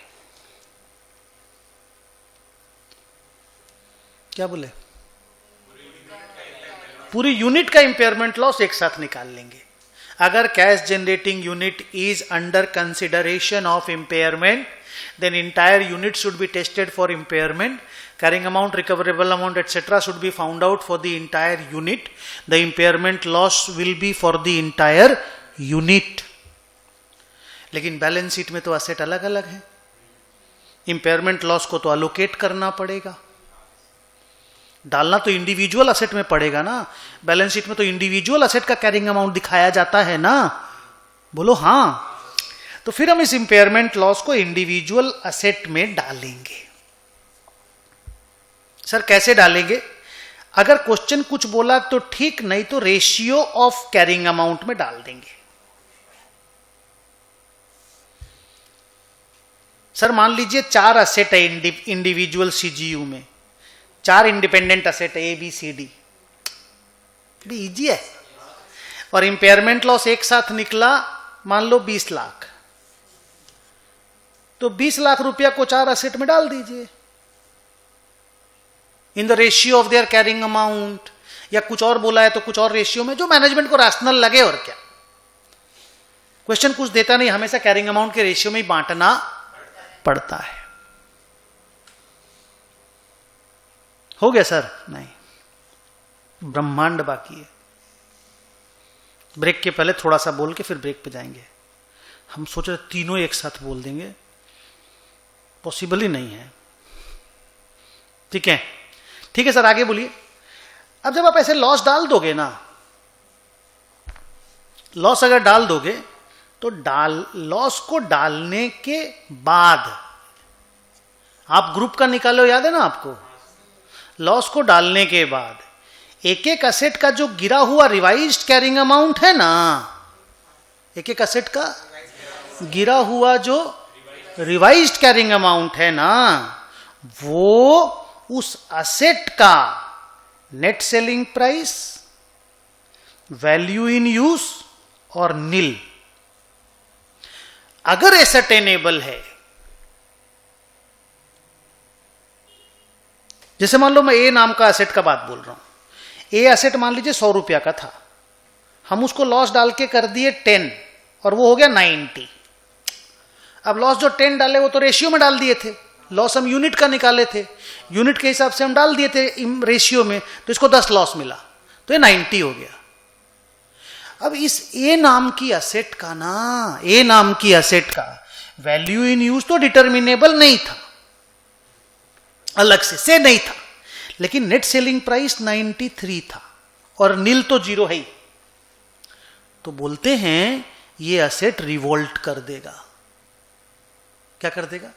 A: क्या बोले? पूरी यूनिट का इंपेयरमेंट लॉस एक साथ निकाल लेंगे। अगर cash generating unit is under consideration of impairment, then entire unit should be tested for impairment, carrying amount, recoverable amount etcetera should be found out for the entire unit, the impairment loss will be for the entire unit. लेकिन balance sheet में तो asset अलग अलग है, impairment loss को तो allocate करना पड़ेगा, डालना तो इंडिविजुअल असेट में पड़ेगा ना। बैलेंस शीट में तो इंडिविजुअल असेट का कैरिंग अमाउंट दिखाया जाता है ना, बोलो हाँ। तो फिर हम इस इंपेयरमेंट लॉस को इंडिविजुअल असेट में डालेंगे। सर कैसे डालेंगे? अगर क्वेश्चन कुछ बोला तो ठीक, नहीं तो रेशियो ऑफ कैरिंग अमाउंट में डाल देंगे। सर मान लीजिए 4 असेट है इंडिविजुअल सीजीयू में, 4 इंडिपेंडेंट असेट है ABCD, इजी है, और इंपेयरमेंट लॉस एक साथ निकला मान लो 20 लाख, तो 20 लाख रुपया को 4 असेट में डाल दीजिए in the ratio of their carrying amount, या कुछ और बोला है तो कुछ और रेशियो में, जो मैनेजमेंट को रैशनल लगे। और क्या, क्वेश्चन कुछ देता नहीं, हमेशा कैरिंग अमाउंट के रेशियो में ही बांटना पड़ता है। हो गया सर? नहीं, ब्रह्मांड बाकी है। ब्रेक के पहले थोड़ा सा बोल के फिर ब्रेक पे जाएंगे। हम सोच रहे तीनों एक साथ बोल देंगे, पॉसिबल ही नहीं है। ठीक है, ठीक है सर, आगे बोलिए। अब जब आप ऐसे लॉस डाल दोगे ना, लॉस अगर डाल दोगे तो लॉस को डालने के बाद आप ग्रुप का निकालो, याद है ना आपको? लॉस को डालने के बाद एक एक असेट का जो गिरा हुआ रिवाइज्ड कैरिंग अमाउंट है ना, एक एक असेट का गिरा हुआ जो रिवाइज्ड कैरिंग अमाउंट है ना, वो उस असेट का net selling price, value in use और नील, अगर एसर्टेनेबल है। जैसे मान लो मैं ए नाम का असेट का बात बोल रहा हूं। ए असेट मान लीजिए 100 रुपया का था, हम उसको लॉस डाल के कर दिए 10 और वो हो गया 90। अब लॉस जो 10 डाले वो तो रेशियो में डाल दिए थे, लॉस हम यूनिट का निकाले थे, यूनिट के हिसाब से हम डाल दिए थे रेशियो में, तो इसको 10 लॉस मिला, तो ये 90 हो गया। अब इस ए नाम की असेट का ना, ए नाम की असेट का वैल्यू इन यूज तो डिटर्मिनेबल नहीं था, अलग से नहीं था, लेकिन नेट सेलिंग प्राइस 93 था और नील तो 0 है ही, तो बोलते हैं ये असेट रिवोल्ट कर देगा। क्या कर देगा?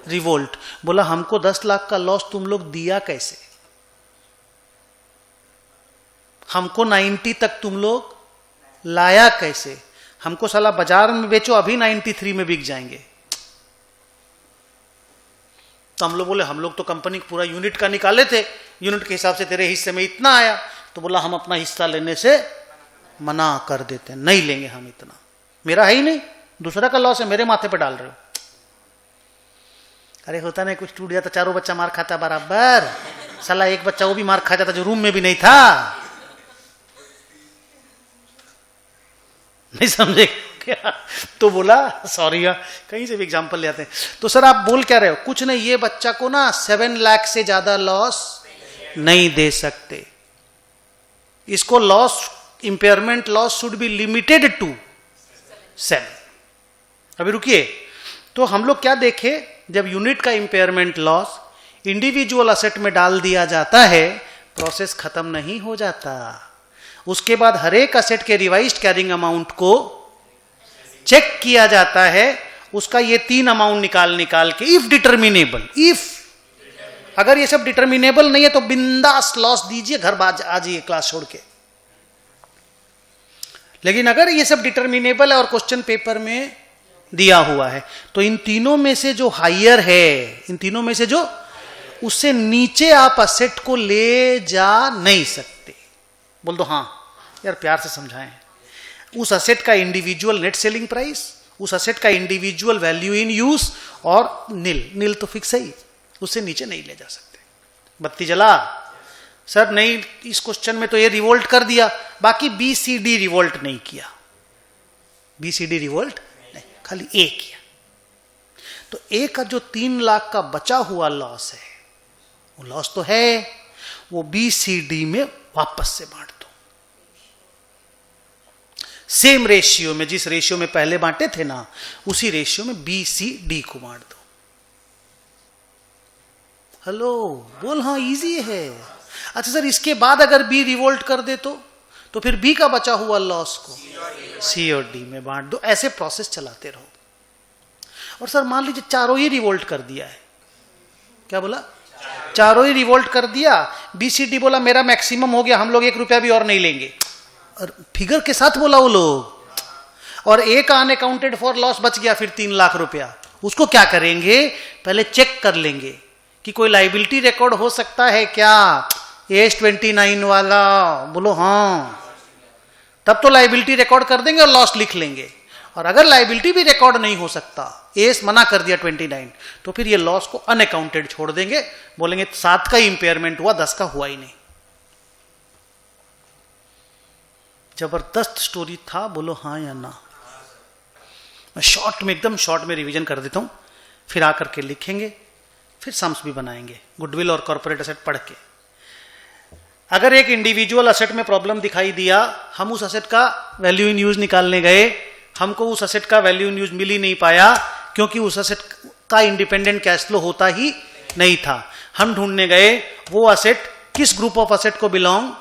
A: रिवोल्ट। बोला हमको 10 लाख का लॉस तुम लोग दिया कैसे? हमको 90 तक तुम लोग लाया कैसे? हमको साला बाजार में बेचो, अभी 93 में बिक जाएंगे। तो हम लोग बोले हम लोग तो कंपनी पूरा यूनिट का निकाले थे, यूनिट के हिसाब से तेरे हिस्से में इतना आया। तो बोला हम अपना हिस्सा लेने से मना कर देते हैं, नहीं लेंगे हम इतना, मेरा है ही नहीं, दूसरा का लॉस है, मेरे माथे पे डाल रहे हो। अरे होता नहीं, कुछ टूट गया तो चारों बच्चा मार खाता बराबर, साला एक बच्चा वो भी मार खा जाता जो रूम में भी नहीं था। नहीं समझे क्या? तो बोला सॉरी, कहीं से भी एग्जांपल ले आते हैं। तो सर आप बोल क्या रहे हो? कुछ नहीं, ये बच्चा को ना 7 लाख से ज्यादा लॉस नहीं दे सकते, इसको loss, impairment loss should be limited to 7। अभी रुकिए, तो हम लोग क्या देखे, जब यूनिट का इंपेयरमेंट लॉस इंडिविजुअल असेट में डाल दिया जाता है, प्रोसेस खत्म नहीं हो जाता। उसके बाद हर एक असेट के रिवाइज्ड कैरिंग अमाउंट को चेक किया जाता है, उसका ये 3 अमाउंट निकाल के, इफ डिटर्मिनेबल, इफ अगर ये सब डिटर्मिनेबल नहीं है तो बिंदास लॉस दीजिए, घर आ जाइए क्लास छोड़ के। लेकिन अगर ये सब डिटर्मिनेबल है और क्वेश्चन पेपर में दिया हुआ है, तो इन तीनों में से जो हायर है, इन तीनों में से जो उससे नीचे आप असेट को ले जा नहीं सकते। बोल दो हाँ यार, प्यार से समझाएं। उस असेट का इंडिविजुअल नेट सेलिंग प्राइस, उस असेट का इंडिविजुअल वैल्यू इन यूज और नील तो फिक्स है ही, उससे नीचे नहीं ले जा सकते। बत्ती जला सर, नहीं इस क्वेश्चन में तो ये रिवोल्ट कर दिया, बाकी BCD रिवोल्ट नहीं किया, BCD रिवोल्ट नहीं, खाली A किया। तो A का जो 3 लाख का बचा हुआ लॉस है, वो लॉस तो है, वो BCD में वापस से बांट दो, सेम रेशियो में, जिस रेशियो में पहले बांटे थे ना, उसी रेशियो में BCD को बांट दो। हेलो बोल, हाँ इजी है। अच्छा सर, इसके बाद अगर B रिवोल्ट कर दे तो फिर B का बचा हुआ लॉस को C और D में बांट दो। ऐसे प्रोसेस चलाते रहो। और सर मान लीजिए चारों ही रिवोल्ट कर दिया है, क्या बोला? चारों ही रिवोल्ट कर दिया, BCD बोला मेरा मैक्सिमम हो गया, हम लोग 1 रुपया भी और नहीं लेंगे, और फिगर के साथ बोला वो लोग, और A का अनअकाउंटेड फॉर लॉस बच गया फिर 3 लाख रुपया। उसको क्या करेंगे, पहले चेक कर लेंगे कि कोई लाइबिलिटी रिकॉर्ड हो सकता है क्या, AS29 वाला, बोलो हाँ, तब तो लाइबिलिटी रिकॉर्ड कर देंगे और लॉस लिख लेंगे। और अगर लाइबिलिटी भी रिकॉर्ड नहीं हो सकता, एस मना कर दिया 29, तो फिर ये लॉस को अनअकाउंटेड छोड़ देंगे, बोलेंगे 7 का इंपेयरमेंट हुआ, 10 का हुआ ही नहीं। जबरदस्त स्टोरी था, बोलो हाँ या ना? मैं शॉर्ट में, एकदम शॉर्ट में रिवीजन कर देता हूं, फिर आकर के लिखेंगे, फिर सम्स भी बनाएंगे गुडविल और कॉर्पोरेट असेट पढ़ के। अगर एक इंडिविजुअल असेट में प्रॉब्लम दिखाई दिया, हम उस असेट का वैल्यू इन यूज निकालने गए, हमको उस असेट का वैल्यू इन यूज मिल ही नहीं पाया, क्योंकि उस असेट का इंडिपेंडेंट कैश फ्लो होता ही नहीं था। हम ढूंढने गए वो असेट किस ग्रुप ऑफ असेट को बिलोंग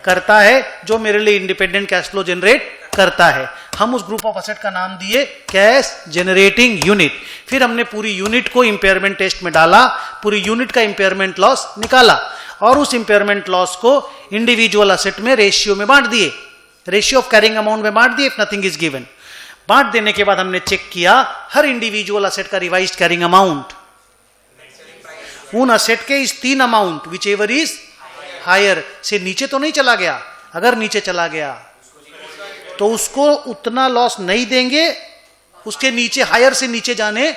A: करता है जो मेरे लिए इंडिपेंडेंट कैश फ्लो जनरेट करता है। हम उस ग्रुप ऑफ असेट का नाम दिए कैश जनरेटिंग यूनिट। फिर हमने पूरी यूनिट को इंपेयरमेंट टेस्ट में डाला, पूरी यूनिट का इंपेयरमेंट लॉस निकाला, और उस इंपेयरमेंट लॉस को इंडिविजुअल असेट में रेशियो में बांट दिए, रेशियो ऑफ कैरिंग अमाउंट में बांट दिए, इफ नथिंग इज गिवन। बांट देने के बाद हमने चेक किया हर इंडिविजुअल असेट का रिवाइज्ड कैरिंग अमाउंट, उन असेट के इस 3 amount whichever is higher से नीचे तो नहीं चला गया। अगर नीचे चला गया तो उसको उतना लॉस नहीं देंगे, उसके नीचे हायर से नीचे जाने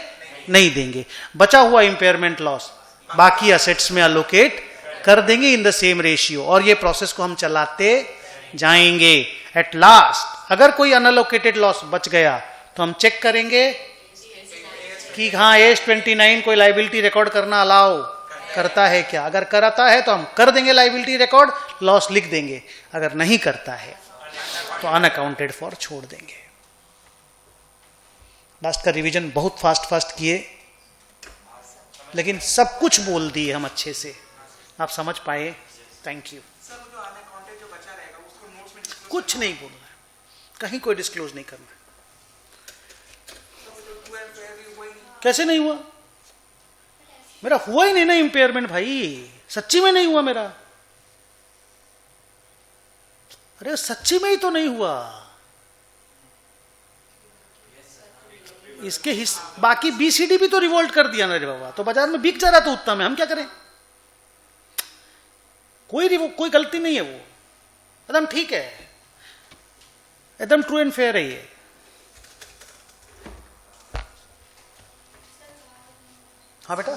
A: नहीं देंगे। बचा हुआ इंपेयरमेंट लॉस बाकी असेट्स में अलोकेट कर देंगे इन द सेम रेशियो, और ये प्रोसेस को हम चलाते जाएंगे। एट लास्ट अगर कोई अनअलोकेटेड लॉस बच गया तो हम चेक करेंगे कि हाँ AS29 कोई लाइबिलिटी रिकॉर्ड करना अलाउ करता है क्या। अगर कराता है तो हम कर देंगे लाइबिलिटी रिकॉर्ड, लॉस लिख देंगे। अगर नहीं करता है तो अनअकाउंटेड फॉर छोड़ देंगे। लास्ट का रिवीजन बहुत फास्ट किए, लेकिन सब कुछ बोल दिए हम अच्छे से, आप समझ पाए। Thank you. कुछ नहीं बोलना है, कहीं कोई डिस्क्लोज नहीं करना है। कैसे नहीं हुआ? मेरा हुआ ही नहीं ना इंपेयरमेंट भाई, सच्ची में नहीं हुआ मेरा। अरे सच्ची में ही तो नहीं हुआ। इसके बाकी बीसीडी भी तो रिवोल्ट कर दिया ना रे बाबा, तो बाजार में बिक जा रहा था उतना में, हम क्या करें? कोई गलती नहीं है, वो एकदम ठीक है, एकदम ट्रू एंड फेयर है ये। हाँ बेटा।